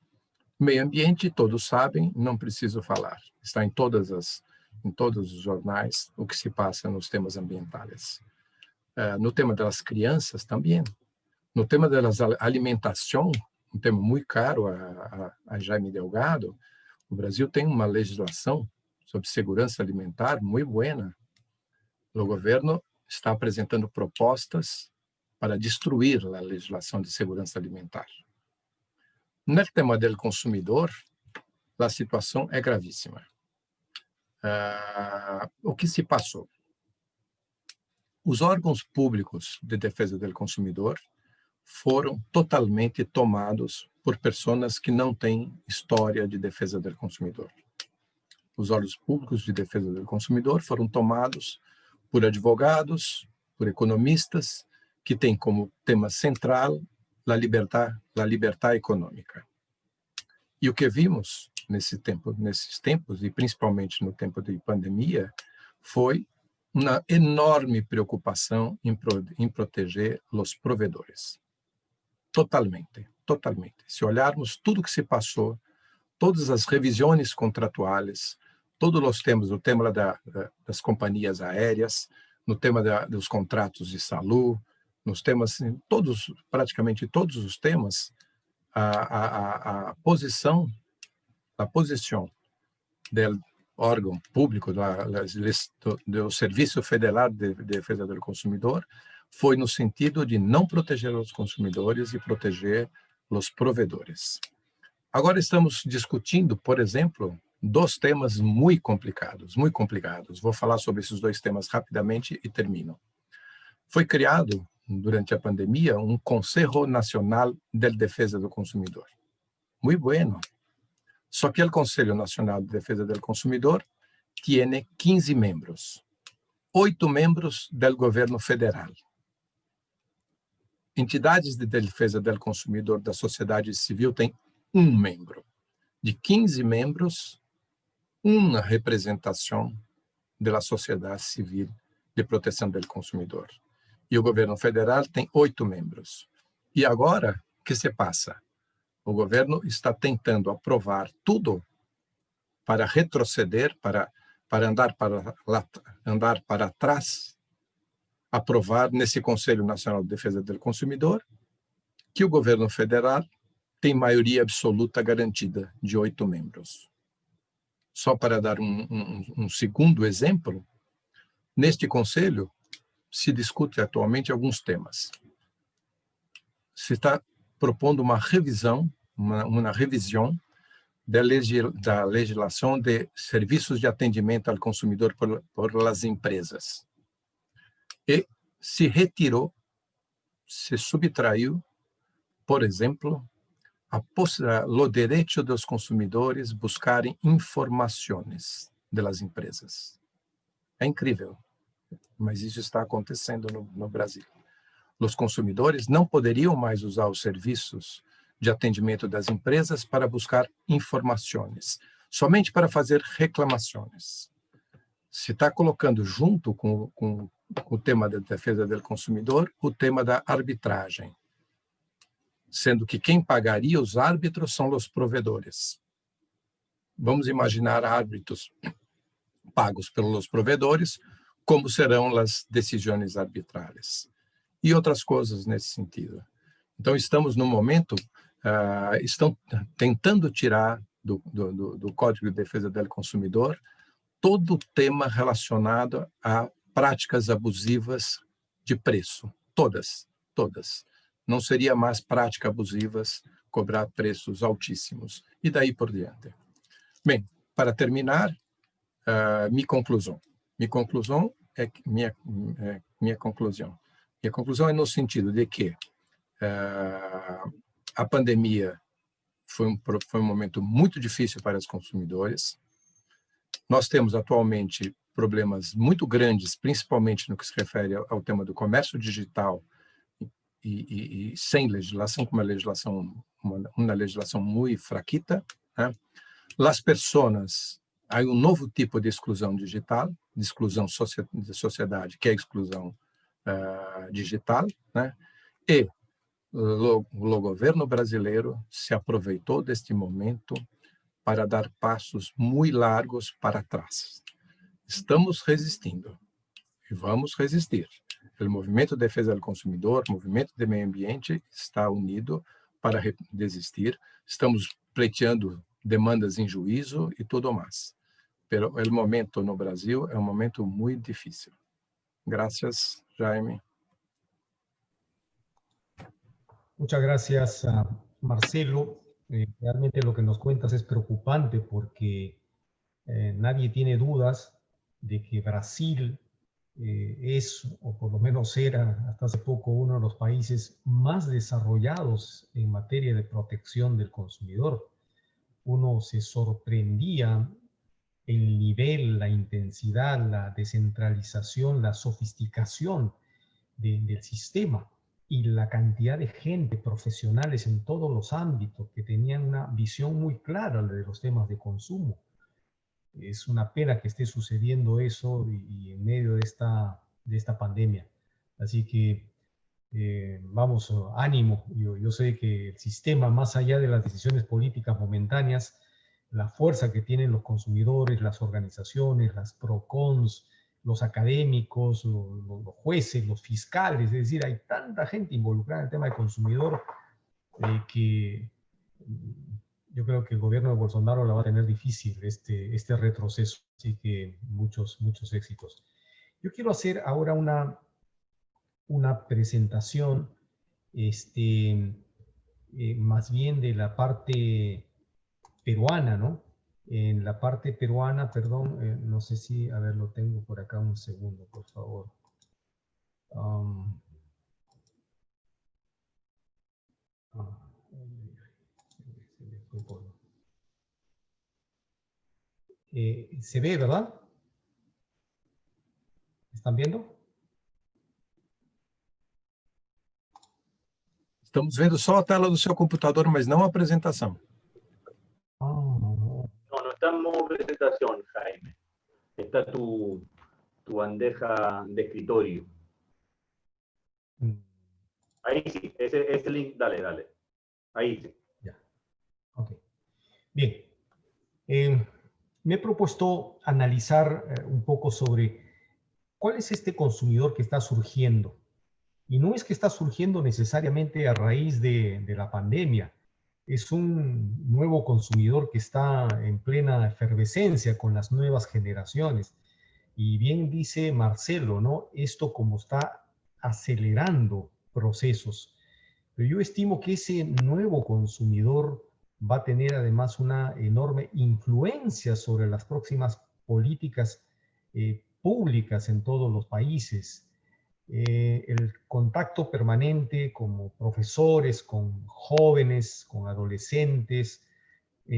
Speaker 4: Meio ambiente, todos sabem, não preciso falar. Está em todos os jornais o que se passa nos temas ambientais. No tema das crianças também. No tema da alimentação, um tema muito caro a Jaime Delgado, o Brasil tem uma legislação sobre segurança alimentar muito boa. O governo está apresentando propostas para destruir a legislação de segurança alimentar. No tema do consumidor, a situação é gravíssima. O que se passou? Os órgãos públicos de defesa do consumidor foram totalmente tomados por pessoas que não têm história de defesa do consumidor. Os órgãos públicos de defesa do consumidor foram tomados por advogados, por economistas, que têm como tema central a liberdade econômica. E o que vimos nesses tempos, e principalmente no tempo de pandemia, foi uma enorme preocupação em proteger os provedores. Totalmente. Se olharmos tudo que se passou, todas as revisões contratuais, todos os temas, o tema das companhias aéreas, no tema dos contratos de saúde, nos temas, praticamente todos os temas, a posição do órgão público, do Serviço Federal de Defesa do Consumidor, foi no sentido de não proteger os consumidores e proteger os provedores. Agora estamos discutindo, por exemplo, dois temas muito complicados. Vou falar sobre esses dois temas rapidamente e termino. Foi criado, durante a pandemia, um Conselho Nacional de Defesa do Consumidor. Muito bueno. Só que o Conselho Nacional de Defesa do Consumidor tem 15 membros. 8 membros do governo federal. Entidades de defesa do consumidor da sociedade civil têm 1 membro. De 15 membros, uma representação da sociedade civil de proteção do consumidor. E o governo federal tem 8 membros. E agora, o que se passa? O governo está tentando aprovar tudo para retroceder, para andar para trás, aprovar nesse Conselho Nacional de Defesa do Consumidor que o governo federal tem maioria absoluta garantida de 8 membros. Só para dar um segundo exemplo, neste Conselho se discute atualmente alguns temas. Se está propondo uma revisão, uma revisão da legislação de serviços de atendimento ao consumidor por as empresas. E se retirou, se subtraiu, por exemplo, o direito dos consumidores buscarem informações das empresas. É incrível, mas isso está acontecendo no Brasil. Os consumidores não poderiam mais usar os serviços de atendimento das empresas para buscar informações, somente para fazer reclamações. Se está colocando junto com o tema da defesa do consumidor, o tema da arbitragem, sendo que quem pagaria os árbitros são os provedores. Vamos imaginar árbitros pagos pelos provedores, como serão as decisões arbitrárias. E outras coisas nesse sentido. Então, estamos no momento, estão tentando tirar do Código de Defesa do Consumidor todo o tema relacionado a práticas abusivas de preço. Todas. Não seria mais práticas abusivas cobrar preços altíssimos. E daí por diante. Bem, para terminar, minha conclusão. Minha conclusão é no sentido de que a pandemia foi um momento muito difícil para os consumidores. Nós temos atualmente problemas muito grandes, principalmente no que se refere ao tema do comércio digital e sem legislação, com uma legislação muito fraquita, né? As pessoas, há um novo tipo de exclusão digital, de exclusão de sociedade, que é a exclusão digital, né? E o governo brasileiro se aproveitou deste momento para dar passos muito largos para trás. Estamos resistindo e vamos resistir. O movimento de defesa do consumidor, o movimento de meio ambiente está unido para desistir. Estamos pleiteando demandas em juízo e tudo mais. Mas o momento no Brasil é um momento muito difícil. Gracias, Jaime.
Speaker 1: Muchas gracias, Marcelo. Realmente lo que nos cuentas es preocupante porque nadie tiene dudas de que Brasil es, o por lo menos era hasta hace poco, uno de los países más desarrollados en materia de protección del consumidor. Uno se sorprendía el nivel, la intensidad, la descentralización, la sofisticación del sistema y la cantidad de gente, profesionales en todos los ámbitos que tenían una visión muy clara de los temas de consumo. Es una pena que esté sucediendo eso y en medio de esta pandemia. Así que vamos, ánimo. Yo sé que el sistema, más allá de las decisiones políticas momentáneas, la fuerza que tienen los consumidores, las organizaciones, las PROCONs, los académicos, los jueces, los fiscales, es decir, hay tanta gente involucrada en el tema del consumidor que yo creo que el gobierno de Bolsonaro la va a tener difícil este retroceso, así que muchos éxitos. Yo quiero hacer ahora una presentación más bien de la parte peruana, ¿no? En la parte peruana, perdón, no sé si, a ver, lo tengo por acá un segundo, por favor. Um, se ve, ¿verdad? ¿Están viendo?
Speaker 4: Estamos vendo só a tela do seu computador, mas não a apresentação.
Speaker 3: No, no está en modo presentación, Jaime. Está tu bandeja de escritorio. Ahí sí, ese link, dale. Ahí sí.
Speaker 1: Ya. Ok. Bien. Me he propuesto analizar un poco sobre cuál es este consumidor que está surgiendo. Y no es que está surgiendo necesariamente a raíz de la pandemia. Es un nuevo consumidor que está en plena efervescencia con las nuevas generaciones. Y bien dice Marcelo, ¿no? Esto como está acelerando procesos. Pero yo estimo que ese nuevo consumidor va a tener además una enorme influencia sobre las próximas políticas públicas en todos los países. El contacto permanente como profesores, con jóvenes, con adolescentes,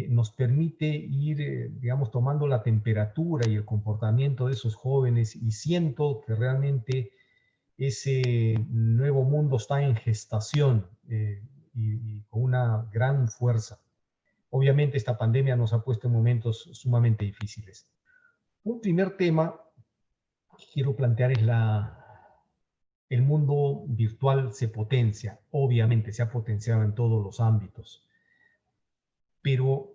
Speaker 1: nos permite ir, digamos, tomando la temperatura y el comportamiento de esos jóvenes, y siento que realmente ese nuevo mundo está en gestación y con una gran fuerza. Obviamente esta pandemia nos ha puesto en momentos sumamente difíciles. Un primer tema que quiero plantear es el mundo virtual se potencia, obviamente se ha potenciado en todos los ámbitos, pero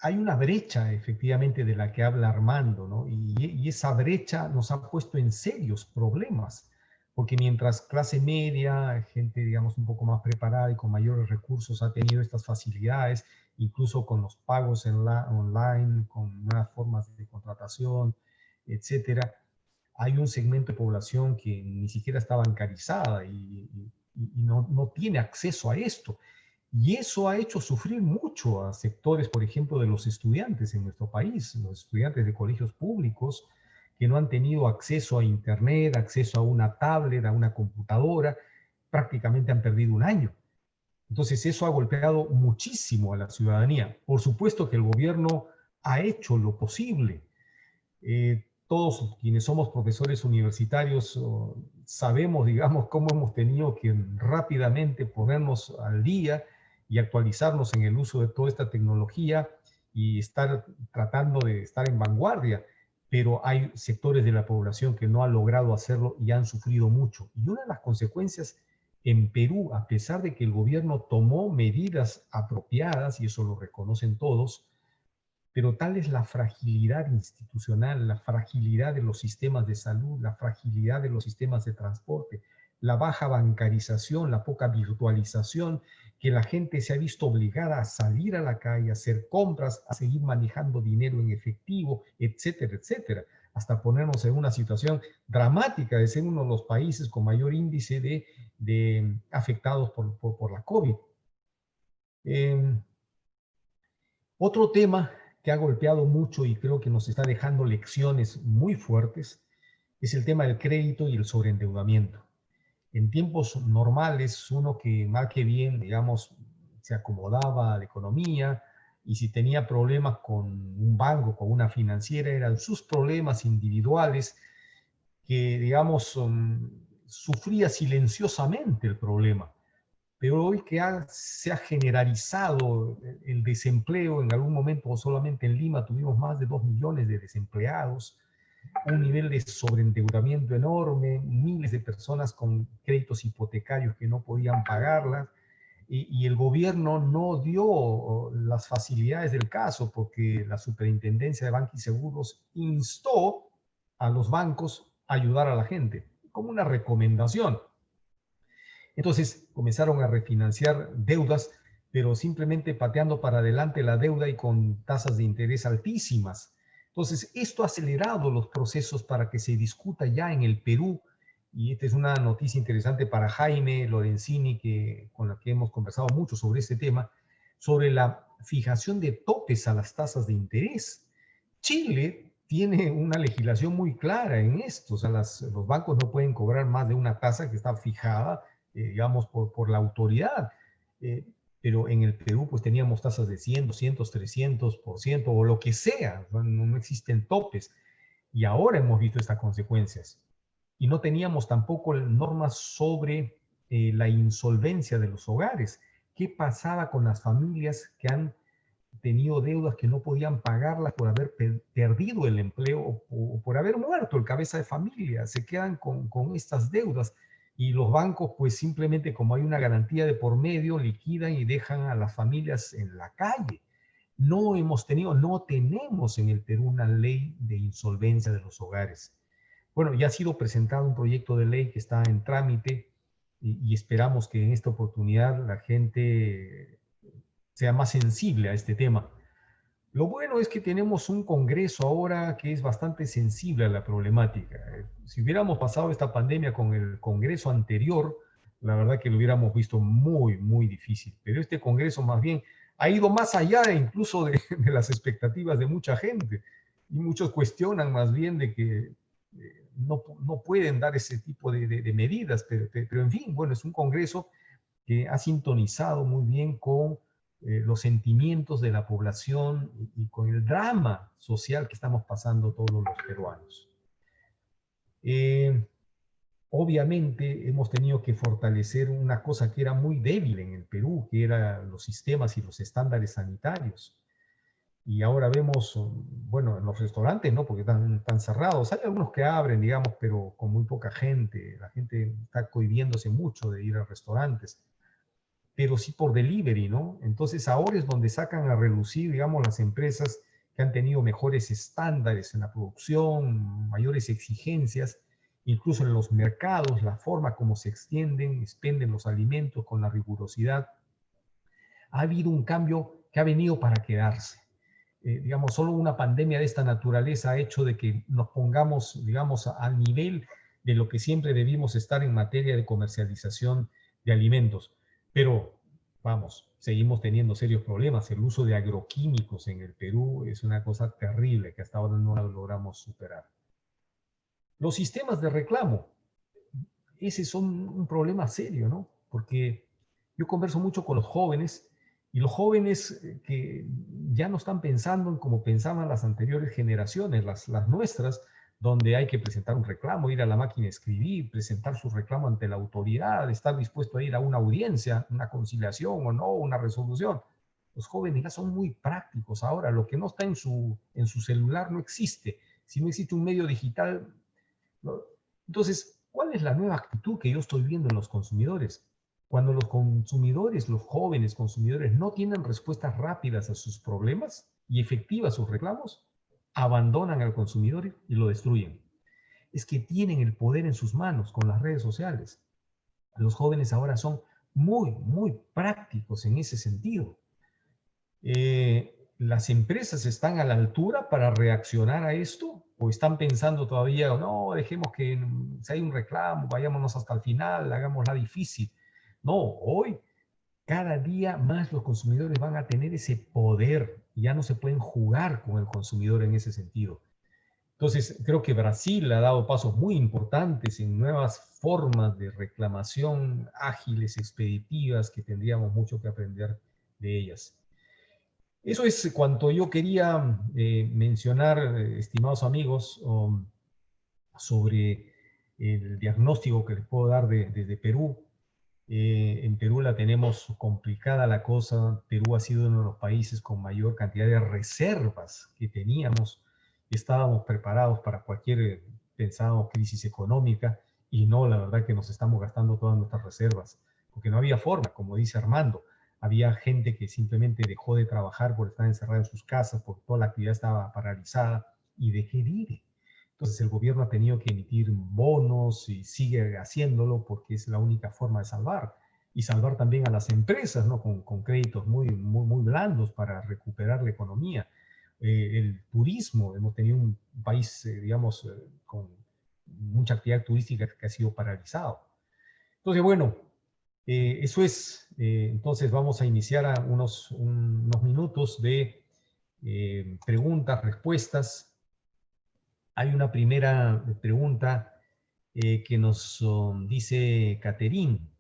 Speaker 1: hay una brecha efectivamente de la que habla Armando, ¿no? Y esa brecha nos ha puesto en serios problemas, porque mientras clase media, gente digamos un poco más preparada y con mayores recursos ha tenido estas facilidades, incluso con los pagos online, con nuevas formas de contratación, etcétera, hay un segmento de población que ni siquiera está bancarizada y no tiene acceso a esto. Y eso ha hecho sufrir mucho a sectores, por ejemplo, de los estudiantes en nuestro país, los estudiantes de colegios públicos que no han tenido acceso a Internet, acceso a una tablet, a una computadora, prácticamente han perdido un año. Entonces eso ha golpeado muchísimo a la ciudadanía. Por supuesto que el gobierno ha hecho lo posible. Todos quienes somos profesores universitarios sabemos, digamos, cómo hemos tenido que rápidamente ponernos al día y actualizarnos en el uso de toda esta tecnología y estar tratando de estar en vanguardia, pero hay sectores de la población que no han logrado hacerlo y han sufrido mucho. Y una de las consecuencias en Perú, a pesar de que el gobierno tomó medidas apropiadas, y eso lo reconocen todos, pero tal es la fragilidad institucional, la fragilidad de los sistemas de salud, la fragilidad de los sistemas de transporte, la baja bancarización, la poca virtualización, que la gente se ha visto obligada a salir a la calle, a hacer compras, a seguir manejando dinero en efectivo, etcétera, etcétera, hasta ponernos en una situación dramática de ser uno de los países con mayor índice de afectados por la COVID. Otro tema que ha golpeado mucho y creo que nos está dejando lecciones muy fuertes es el tema del crédito y el sobreendeudamiento. En tiempos normales, uno que mal que bien, digamos, se acomodaba a la economía y si tenía problemas con un banco, con una financiera, eran sus problemas individuales que, digamos, sufría silenciosamente el problema. Pero hoy que se ha generalizado el desempleo, en algún momento solamente en Lima tuvimos más de 2 millones de desempleados, un nivel de sobreendeudamiento enorme, miles de personas con créditos hipotecarios que no podían pagarlas, y el gobierno no dio las facilidades del caso porque la Superintendencia de Banca y Seguros instó a los bancos a ayudar a la gente, como una recomendación. Entonces comenzaron a refinanciar deudas, pero simplemente pateando para adelante la deuda y con tasas de interés altísimas. Entonces, esto ha acelerado los procesos para que se discuta ya en el Perú, y esta es una noticia interesante para Jaime Lorenzini, con la que hemos conversado mucho sobre este tema, sobre la fijación de topes a las tasas de interés. Chile tiene una legislación muy clara en esto. O sea, los bancos no pueden cobrar más de una tasa que está fijada, digamos, por la autoridad. Eh, pero en el Perú pues teníamos tasas de 100, 200, 300% o lo que sea. No existen topes. Y ahora hemos visto estas consecuencias. Y no teníamos tampoco normas sobre la insolvencia de los hogares. ¿Qué pasaba con las familias que han tenido deudas que no podían pagarlas por haber perdido el empleo o por haber muerto el cabeza de familia? Se quedan con estas deudas y los bancos pues simplemente, como hay una garantía de por medio, liquidan y dejan a las familias en la calle. No tenemos en el Perú una ley de insolvencia de los hogares. Bueno, ya ha sido presentado un proyecto de ley que está en trámite y esperamos que en esta oportunidad la gente sea más sensible a este tema. Lo bueno es que tenemos un Congreso ahora que es bastante sensible a la problemática. Si hubiéramos pasado esta pandemia con el Congreso anterior, la verdad que lo hubiéramos visto muy, muy difícil. Pero este Congreso más bien ha ido más allá incluso de las expectativas de mucha gente. Y muchos cuestionan más bien de que no pueden dar ese tipo de medidas. Pero en fin, bueno, es un Congreso que ha sintonizado muy bien con los sentimientos de la población y con el drama social que estamos pasando todos los peruanos. Obviamente hemos tenido que fortalecer una cosa que era muy débil en el Perú, que eran los sistemas y los estándares sanitarios. Y ahora vemos, bueno, en los restaurantes, ¿no? Porque están cerrados. Hay algunos que abren, digamos, pero con muy poca gente. La gente está cohibiéndose mucho de ir a restaurantes, pero sí por delivery, ¿no? Entonces ahora es donde sacan a relucir, digamos, las empresas que han tenido mejores estándares en la producción, mayores exigencias, incluso en los mercados, la forma como se expenden los alimentos con la rigurosidad. Ha habido un cambio que ha venido para quedarse. Digamos, solo una pandemia de esta naturaleza ha hecho de que nos pongamos, digamos, al nivel de lo que siempre debimos estar en materia de comercialización de alimentos. Pero, vamos, seguimos teniendo serios problemas. El uso de agroquímicos en el Perú es una cosa terrible que hasta ahora no la logramos superar. Los sistemas de reclamo, ese son un problema serio, ¿no? Porque yo converso mucho con los jóvenes y los jóvenes que ya no están pensando en como pensaban las anteriores generaciones, las nuestras, donde hay que presentar un reclamo, ir a la máquina a escribir, presentar su reclamo ante la autoridad, estar dispuesto a ir a una audiencia, una conciliación o no, una resolución. Los jóvenes ya son muy prácticos ahora. Lo que no está en su celular no existe. Si no existe un medio digital, ¿no? Entonces, ¿cuál es la nueva actitud que yo estoy viendo en los consumidores? Cuando los consumidores, los jóvenes consumidores, no tienen respuestas rápidas a sus problemas y efectivas a sus reclamos, abandonan al consumidor y lo destruyen. Es que tienen el poder en sus manos con las redes sociales. Los jóvenes ahora son muy, muy prácticos en ese sentido. ¿Las empresas están a la altura para reaccionar a esto? ¿O están pensando todavía, no, dejemos que si hay un reclamo, vayámonos hasta el final, hagámosla difícil? No, hoy cada día más los consumidores van a tener ese poder y ya no se pueden jugar con el consumidor en ese sentido. Entonces, creo que Brasil ha dado pasos muy importantes en nuevas formas de reclamación ágiles, expeditivas, que tendríamos mucho que aprender de ellas. Eso es cuanto yo quería mencionar, estimados amigos, sobre el diagnóstico que les puedo dar desde Perú. En Perú la tenemos complicada la cosa. Perú ha sido uno de los países con mayor cantidad de reservas que teníamos. Estábamos preparados para cualquier, pensábamos, crisis económica, y no, la verdad que nos estamos gastando todas nuestras reservas, porque no había forma, como dice Armando. Había gente que simplemente dejó de trabajar por estar encerrada en sus casas, porque toda la actividad estaba paralizada. ¿Y de qué vive? Entonces el gobierno ha tenido que emitir bonos y sigue haciéndolo porque es la única forma de salvar. Y salvar también a las empresas, ¿no? Con créditos muy, muy, muy blandos para recuperar la economía. El turismo, hemos tenido un país, digamos, con mucha actividad turística que ha sido paralizado. Entonces, bueno, eso es. Entonces vamos a iniciar unos minutos de preguntas, respuestas. Hay una primera pregunta que nos dice Caterín.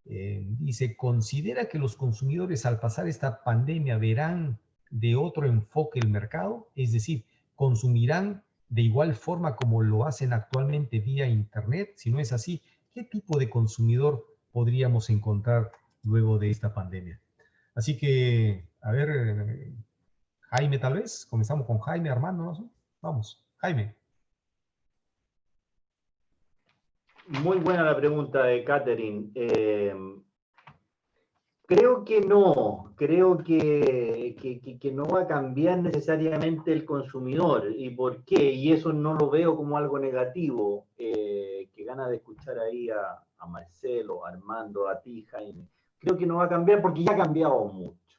Speaker 1: Dice, ¿considera que los consumidores al pasar esta pandemia verán de otro enfoque el mercado? Es decir, ¿consumirán de igual forma como lo hacen actualmente vía Internet? Si no es así, ¿qué tipo de consumidor podríamos encontrar luego de esta pandemia? Así que, a ver, Jaime tal vez. Comenzamos con Jaime, Armando, ¿no? Vamos, Jaime.
Speaker 3: Muy buena la pregunta de Catherine. Creo que no, creo que no va a cambiar necesariamente el consumidor. ¿Y por qué? Y eso no lo veo como algo negativo. Que gana de escuchar ahí a Marcelo, a Armando, a ti, Jaime. Creo que no va a cambiar porque ya ha cambiado mucho.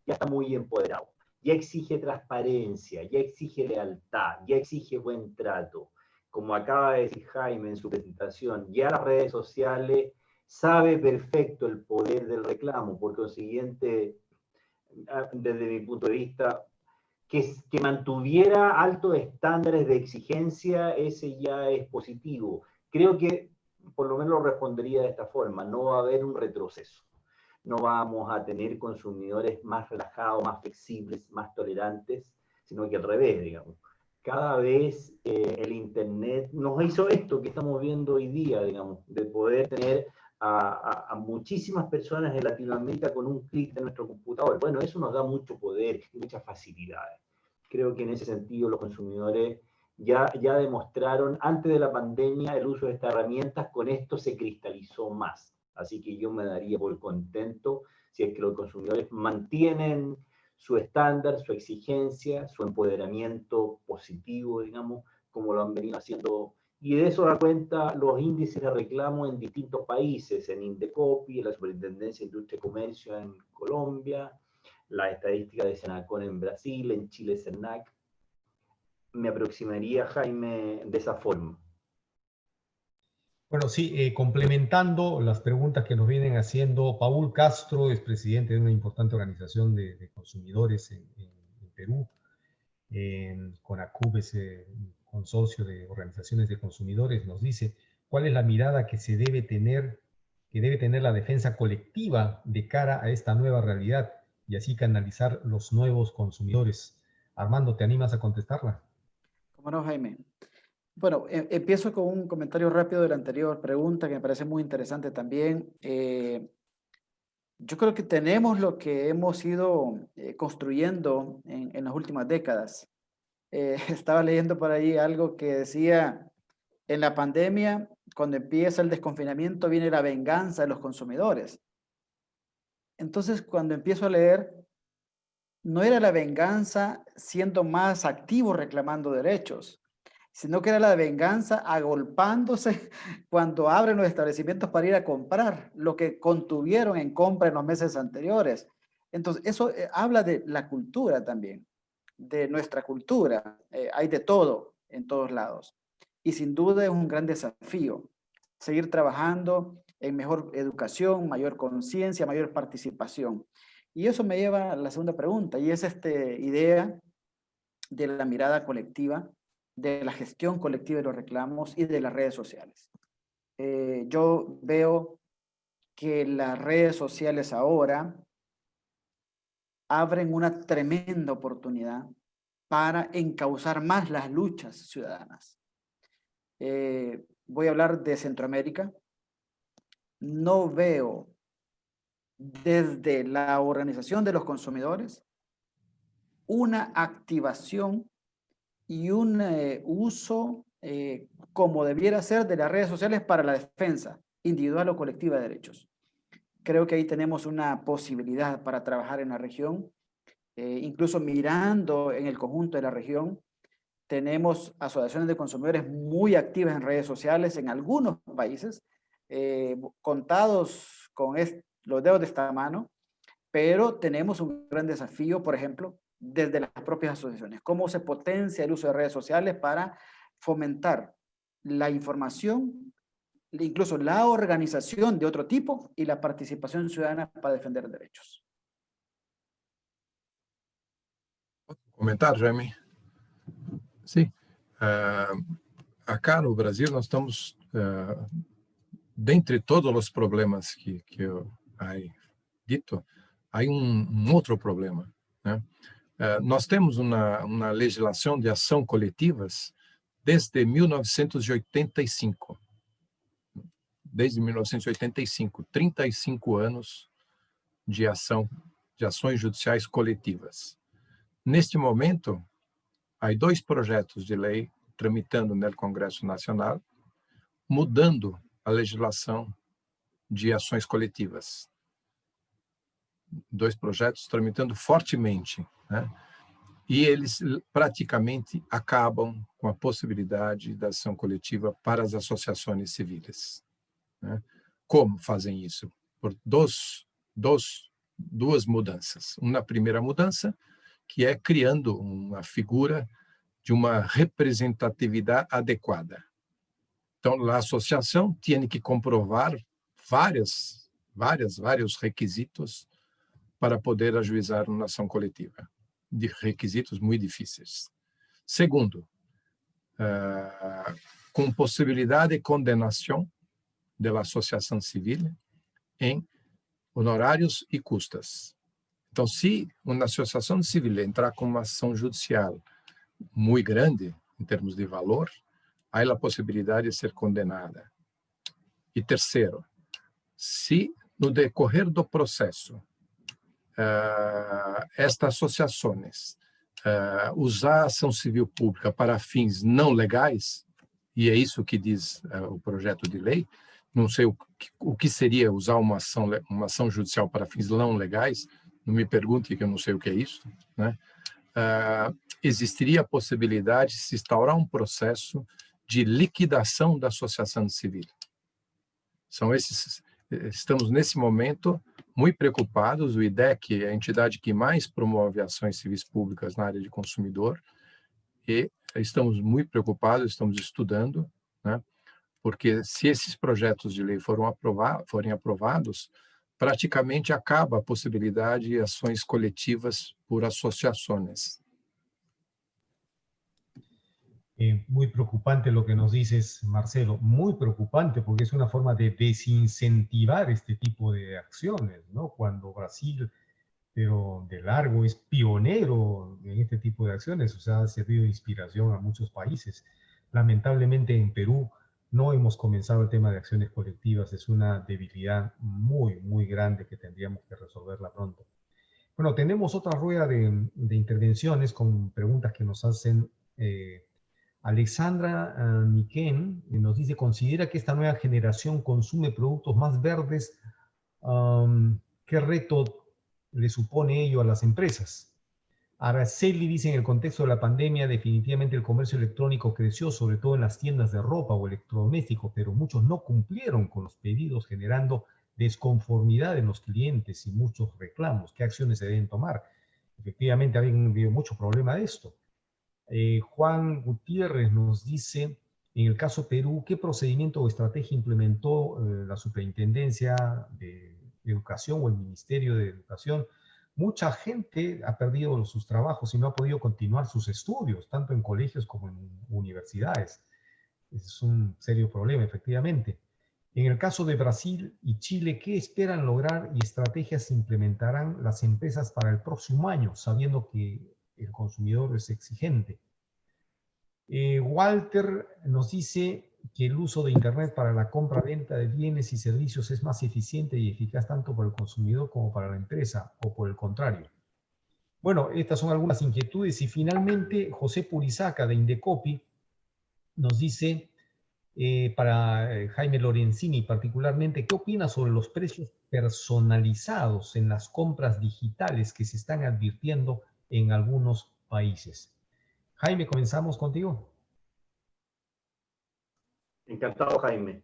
Speaker 3: Ya está muy empoderado. Ya exige transparencia, ya exige lealtad, ya exige buen trato. Como acaba de decir Jaime en su presentación, ya las redes sociales sabe perfecto el poder del reclamo, por consiguiente, desde mi punto de vista, que mantuviera altos estándares de exigencia, ese ya es positivo. Creo que por lo menos lo respondería de esta forma, no va a haber un retroceso. No vamos a tener consumidores más relajados, más flexibles, más tolerantes, sino que al revés, digamos. Cada vez el Internet nos hizo esto que estamos viendo hoy día, digamos, de poder tener a muchísimas personas en Latinoamérica con un clic de nuestro computador. Bueno, eso nos da mucho poder y muchas facilidades. Creo que en ese sentido los consumidores ya demostraron antes de la pandemia el uso de estas herramientas, con esto se cristalizó más. Así que yo me daría por contento si es que los consumidores mantienen su estándar, su exigencia, su empoderamiento positivo, digamos, como lo han venido haciendo. Y de eso da cuenta los índices de reclamo en distintos países, en Indecopi, en la Superintendencia de Industria y Comercio en Colombia, la estadística de Senacon en Brasil, en Chile Senac. Me aproximaría, Jaime, de esa forma.
Speaker 1: Bueno, sí, complementando las preguntas que nos vienen haciendo, Paul Castro es presidente de una importante organización de consumidores en Perú. CONACUB es un consorcio de organizaciones de consumidores. Nos dice cuál es la mirada que debe tener la defensa colectiva de cara a esta nueva realidad y así canalizar los nuevos consumidores. Armando, ¿te animas a contestarla?
Speaker 2: ¿Cómo no, Jaime? Bueno, empiezo con un comentario rápido de la anterior pregunta que me parece muy interesante también. Yo creo que tenemos lo que hemos ido construyendo en las últimas décadas. Estaba leyendo por ahí algo que decía, en la pandemia, cuando empieza el desconfinamiento, viene la venganza de los consumidores. Entonces, cuando empiezo a leer, no era la venganza siendo más activo reclamando derechos, sino que era la venganza agolpándose cuando abren los establecimientos para ir a comprar, lo que contuvieron en compra en los meses anteriores. Entonces, eso habla de la cultura también, de nuestra cultura. Hay de todo en todos lados. Y sin duda es un gran desafío seguir trabajando en mejor educación, mayor conciencia, mayor participación. Y eso me lleva a la segunda pregunta, y es esta idea de la mirada colectiva, de la gestión colectiva de los reclamos y de las redes sociales. Yo veo que las redes sociales ahora abren una tremenda oportunidad para encauzar más las luchas ciudadanas. Voy a hablar de Centroamérica. No veo desde la organización de los consumidores una activación y un uso como debiera ser de las redes sociales para la defensa individual o colectiva de derechos. Creo que ahí tenemos una posibilidad para trabajar en la región, incluso mirando en el conjunto de la región. Tenemos asociaciones de consumidores muy activas en redes sociales en algunos países, contados con los dedos de esta mano, pero tenemos un gran desafío, por ejemplo, desde las propias asociaciones. ¿Cómo se potencia el uso de redes sociales para fomentar la información, incluso la organización de otro tipo y la participación ciudadana para defender derechos?
Speaker 4: Comentar, Jaime? Sí. acá no Brasil nós estamos, dentre todos os problemas que eu dito, há outro problema, né? Nós temos uma legislação de ação coletivas desde 1985. Desde 1985, 35 anos de ações judiciais coletivas. Neste momento, há 2 projetos de lei tramitando no Congresso Nacional, mudando a legislação de ações coletivas. 2 projetos tramitando fortemente, né? E eles praticamente acabam com a possibilidade da ação coletiva para as associações civis, né? Como fazem isso? Por duas mudanças. Uma primeira mudança, que é criando uma figura de uma representatividade adequada. Então, a associação tem que comprovar vários requisitos para poder ajuizar uma ação coletiva, de requisitos muito difíceis. Segundo, com possibilidade de condenação da associação civil em honorários e custas. Então, se uma associação civil entrar com uma ação judicial muito grande, em termos de valor, há a possibilidade de ser condenada. E terceiro, se no decorrer do processo, estas associações usar a ação civil pública para fins não legais, e é isso que diz o projeto de lei, não sei o que seria usar uma ação judicial para fins não legais, não me pergunte que eu não sei o que é isso, né? Existiria a possibilidade de se instaurar um processo de liquidação da associação civil. Estamos nesse momento muito preocupados. O IDEC é a entidade que mais promove ações civis públicas na área de consumidor, e estamos muito preocupados, estamos estudando, né? Porque se esses projetos de lei forem aprovados, praticamente acaba a possibilidade de ações coletivas por asociações.
Speaker 1: Muy preocupante lo que nos dices, Marcelo, muy preocupante porque es una forma de desincentivar este tipo de acciones, ¿no? Cuando Brasil, pero de largo, es pionero en este tipo de acciones, o sea, ha servido de inspiración a muchos países. Lamentablemente en Perú no hemos comenzado el tema de acciones colectivas, es una debilidad muy, muy grande que tendríamos que resolverla pronto. Bueno, tenemos otra rueda de intervenciones con preguntas que nos hacen. Alexandra Niquén nos dice, ¿considera que esta nueva generación consume productos más verdes? ¿Qué reto le supone ello a las empresas? Araceli dice, en el contexto de la pandemia, definitivamente el comercio electrónico creció, sobre todo en las tiendas de ropa o electrodomésticos, pero muchos no cumplieron con los pedidos, generando desconformidad en los clientes y muchos reclamos. ¿Qué acciones se deben tomar? Efectivamente, ha habido mucho problema de esto. Juan Gutiérrez nos dice, en el caso Perú, ¿qué procedimiento o estrategia implementó la Superintendencia de Educación o el Ministerio de Educación? Mucha gente ha perdido sus trabajos y no ha podido continuar sus estudios, tanto en colegios como en universidades. Es un serio problema, efectivamente. En el caso de Brasil y Chile, ¿qué esperan lograr y estrategias implementarán las empresas para el próximo año, sabiendo que el consumidor es exigente? Walter nos dice que el uso de Internet para la compra-venta de bienes y servicios es más eficiente y eficaz tanto para el consumidor como para la empresa, o por el contrario. Bueno, estas son algunas inquietudes. Y finalmente, José Purizaca de Indecopi nos dice, para Jaime Lorenzini particularmente, ¿qué opina sobre los precios personalizados en las compras digitales que se están advirtiendo en algunos países? Jaime, comenzamos contigo.
Speaker 3: Encantado, Jaime.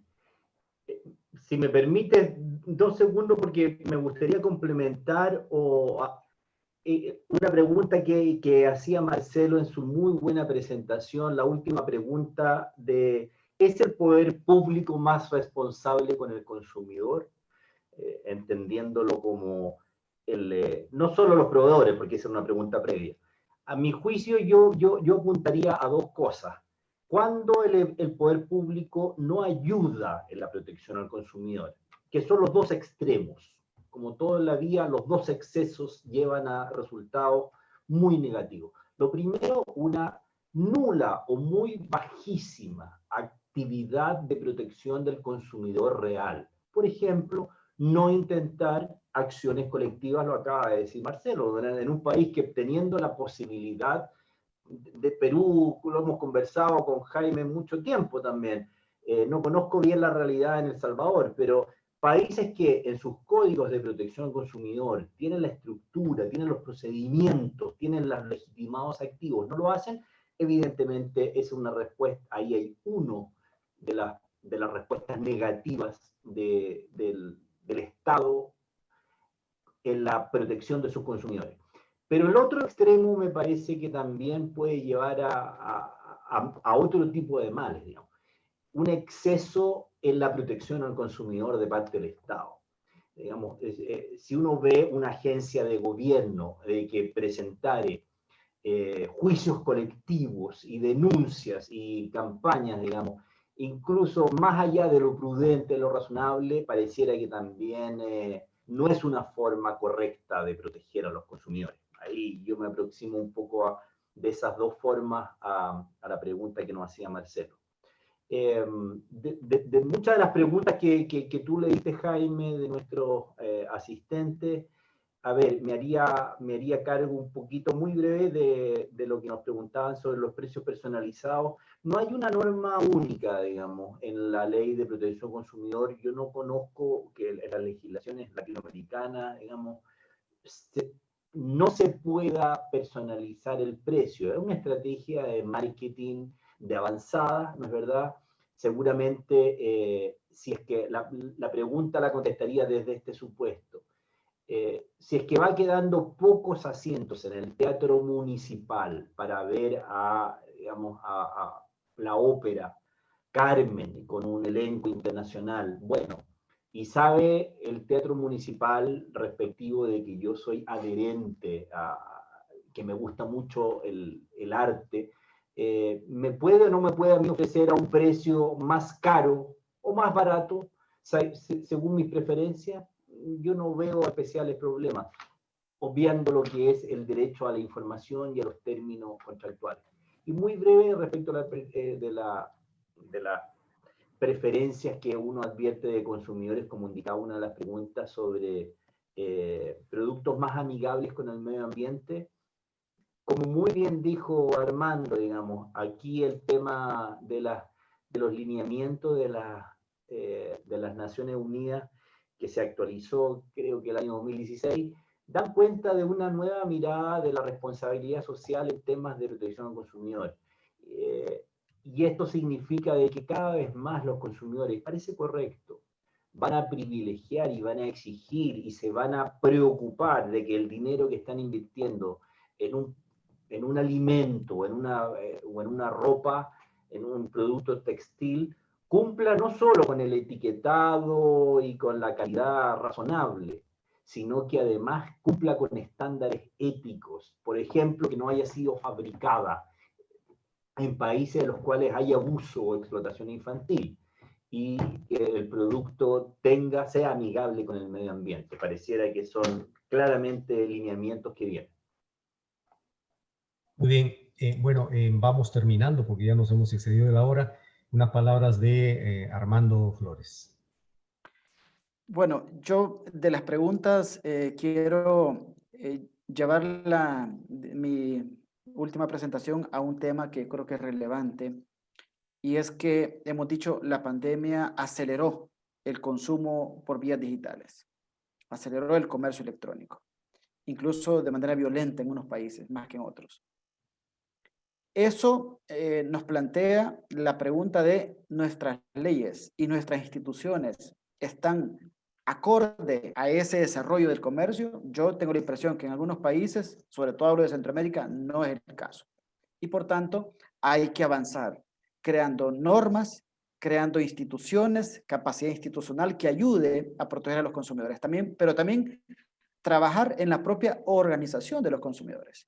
Speaker 3: Si me permite 2 segundos, porque me gustaría complementar una pregunta que hacía Marcelo en su muy buena presentación, la última pregunta de ¿es el poder público más responsable con el consumidor? Entendiéndolo como no solo los proveedores, porque esa es una pregunta previa. A mi juicio, yo apuntaría a 2 cosas. cuando el poder público no ayuda en la protección al consumidor, que son los dos extremos. Como todo en la vida, los dos excesos llevan a resultados muy negativos. Lo primero, una nula o muy bajísima actividad de protección del consumidor real. Por ejemplo, no intentar acciones colectivas, lo acaba de decir Marcelo, en un país que teniendo la posibilidad de Perú, lo hemos conversado con Jaime mucho tiempo también, no conozco bien la realidad en El Salvador, pero países que en sus códigos de protección al consumidor tienen la estructura, tienen los procedimientos, tienen los legitimados activos, no lo hacen, evidentemente es una respuesta, ahí hay uno de las respuestas negativas del Estado en la protección de sus consumidores. Pero el otro extremo me parece que también puede llevar a otro tipo de males, digamos. Un exceso en la protección al consumidor de parte del Estado. Digamos, si uno ve una agencia de gobierno que presentare juicios colectivos y denuncias y campañas, digamos, incluso más allá de lo prudente, lo razonable, pareciera que también no es una forma correcta de proteger a los consumidores. Ahí yo me aproximo un poco de esas dos formas a la pregunta que nos hacía Marcelo. De muchas de las preguntas que tú le diste, Jaime, de nuestros asistentes, a ver, me haría cargo un poquito muy breve de lo que nos preguntaban sobre los precios personalizados. No hay una norma única, digamos, en la ley de protección consumidor. Yo no conozco que en las legislaciones latinoamericanas, digamos, no se pueda personalizar el precio. Es una estrategia de marketing de avanzada, ¿no es verdad? Seguramente, si es que la pregunta la contestaría desde este supuesto. Si es que va quedando pocos asientos en el teatro municipal para ver digamos, a la ópera Carmen con un elenco internacional, bueno, y sabe el teatro municipal respectivo de que yo soy adherente que me gusta mucho el arte, ¿me puede o no me puede a mí ofrecer a un precio más caro o más barato, según mis preferencias? Yo no veo especiales problemas, obviando lo que es el derecho a la información y a los términos contractuales. Y muy breve respecto a de las preferencias que uno advierte de consumidores, como indicaba una de las preguntas sobre productos más amigables con el medio ambiente. Como muy bien dijo Armando, digamos, aquí el tema de los lineamientos de las Naciones Unidas, que se actualizó creo que el año 2016, dan cuenta de una nueva mirada de la responsabilidad social en temas de protección al consumidor. Y esto significa de que cada vez más los consumidores, parece correcto, van a privilegiar y van a exigir y se van a preocupar de que el dinero que están invirtiendo en un alimento o en una ropa, en un producto textil, cumpla no solo con el etiquetado y con la calidad razonable, sino que además cumpla con estándares éticos. Por ejemplo, que no haya sido fabricada en países en los cuales hay abuso o explotación infantil y que el producto sea amigable con el medio ambiente. Pareciera que son claramente lineamientos que vienen.
Speaker 1: Muy bien, bueno, vamos terminando porque ya nos hemos excedido de la hora. Unas palabras de Armando Flores.
Speaker 2: Bueno, yo de las preguntas quiero llevar mi última presentación a un tema que creo que es relevante, y es que hemos dicho la pandemia aceleró el consumo por vías digitales, aceleró el comercio electrónico, incluso de manera violenta en unos países más que en otros. Eso nos plantea la pregunta de nuestras leyes y nuestras instituciones están acorde a ese desarrollo del comercio. Yo tengo la impresión que en algunos países, sobre todo hablo de Centroamérica, no es el caso. Y por tanto, hay que avanzar creando normas, creando instituciones, capacidad institucional que ayude a proteger a los consumidores también, pero también trabajar en la propia organización de los consumidores.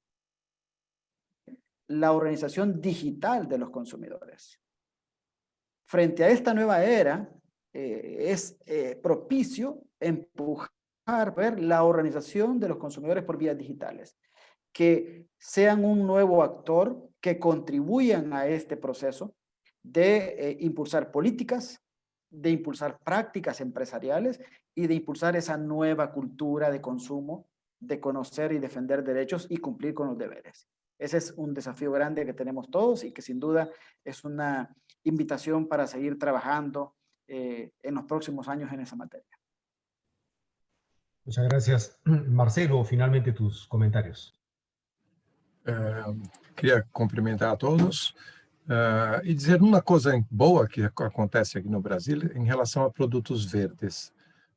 Speaker 2: la organización digital de los consumidores. Frente a esta nueva era, es propicio empujar, ver la organización de los consumidores por vías digitales, que sean un nuevo actor, que contribuyan a este proceso de impulsar políticas, de impulsar prácticas empresariales y de impulsar esa nueva cultura de consumo, de conocer y defender derechos y cumplir con los deberes. Ese es un desafío grande que tenemos todos y que sin duda es una invitación para seguir trabajando en los próximos años en esa materia.
Speaker 1: Muchas gracias. Marcelo, finalmente tus comentarios.
Speaker 4: Queria cumprimentar a todos e dizer uma coisa boa que acontece aqui no Brasil em relação a produtos verdes.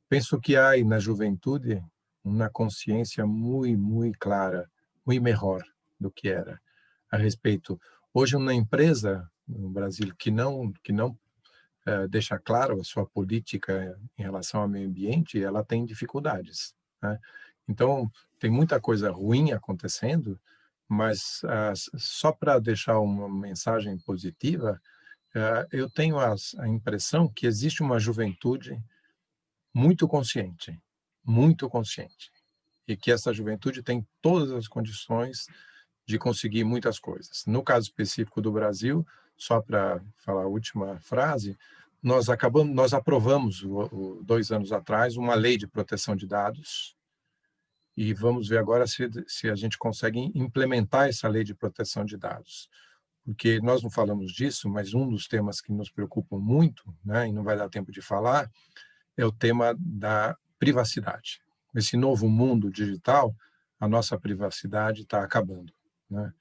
Speaker 4: Penso que há na juventude uma consciência muito clara, muito melhor do que era a respeito. Hoje, uma empresa no Brasil que não deixa claro a sua política em relação ao meio ambiente, ela tem dificuldades, né? Então, tem muita coisa ruim acontecendo, mas só para deixar uma mensagem positiva, eu tenho a impressão que existe uma juventude muito consciente, e que essa juventude tem todas as condições de conseguir muitas coisas. No caso específico do Brasil, só para falar a última frase, nós aprovamos 2 anos atrás uma lei de proteção de dados e vamos ver agora se a gente consegue implementar essa lei de proteção de dados. Porque nós não falamos disso, mas um dos temas que nos preocupam muito, né, e não vai dar tempo de falar, é o tema da privacidade. Esse novo mundo digital, a nossa privacidade está acabando, né?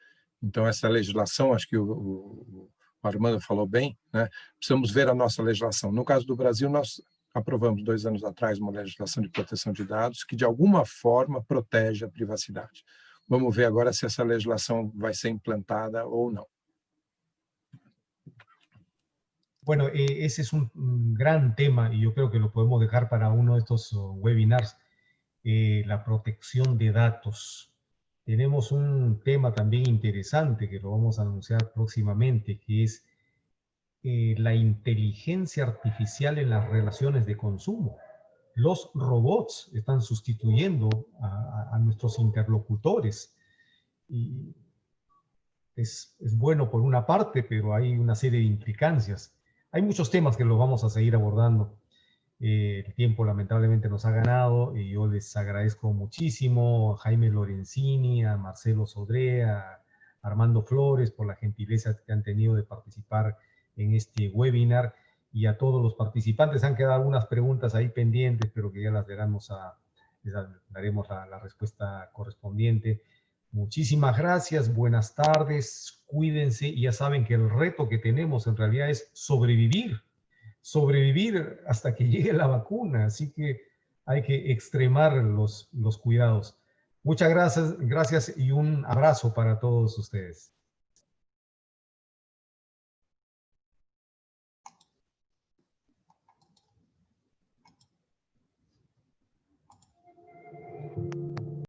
Speaker 4: Então, essa legislação, acho que o Armando falou bem, né? Precisamos ver a nossa legislação. No caso do Brasil, nós aprovamos 2 anos atrás uma legislação de proteção de dados que, de alguma forma, protege a privacidade. Vamos ver agora se essa legislação vai ser implantada ou não.
Speaker 1: Bueno, ese es un gran tema y yo creo que lo podemos dejar para uno de estos webinars, la protección de datos. Tenemos un tema también interesante que lo vamos a anunciar próximamente, que es la inteligencia artificial en las relaciones de consumo. Los robots están sustituyendo a nuestros interlocutores. Y es bueno por una parte, pero hay una serie de implicancias. Hay muchos temas que los vamos a seguir abordando. El tiempo lamentablemente nos ha ganado y yo les agradezco muchísimo a Jaime Lorenzini, a Marcelo Sodré, a Armando Flores por la gentileza que han tenido de participar en este webinar y a todos los participantes. Han quedado algunas preguntas ahí pendientes, pero que ya les daremos la respuesta correspondiente. Muchísimas gracias, buenas tardes, cuídense y ya saben que el reto que tenemos en realidad es sobrevivir hasta que llegue la vacuna, así que hay que extremar los cuidados. Muchas gracias y un abrazo para todos ustedes.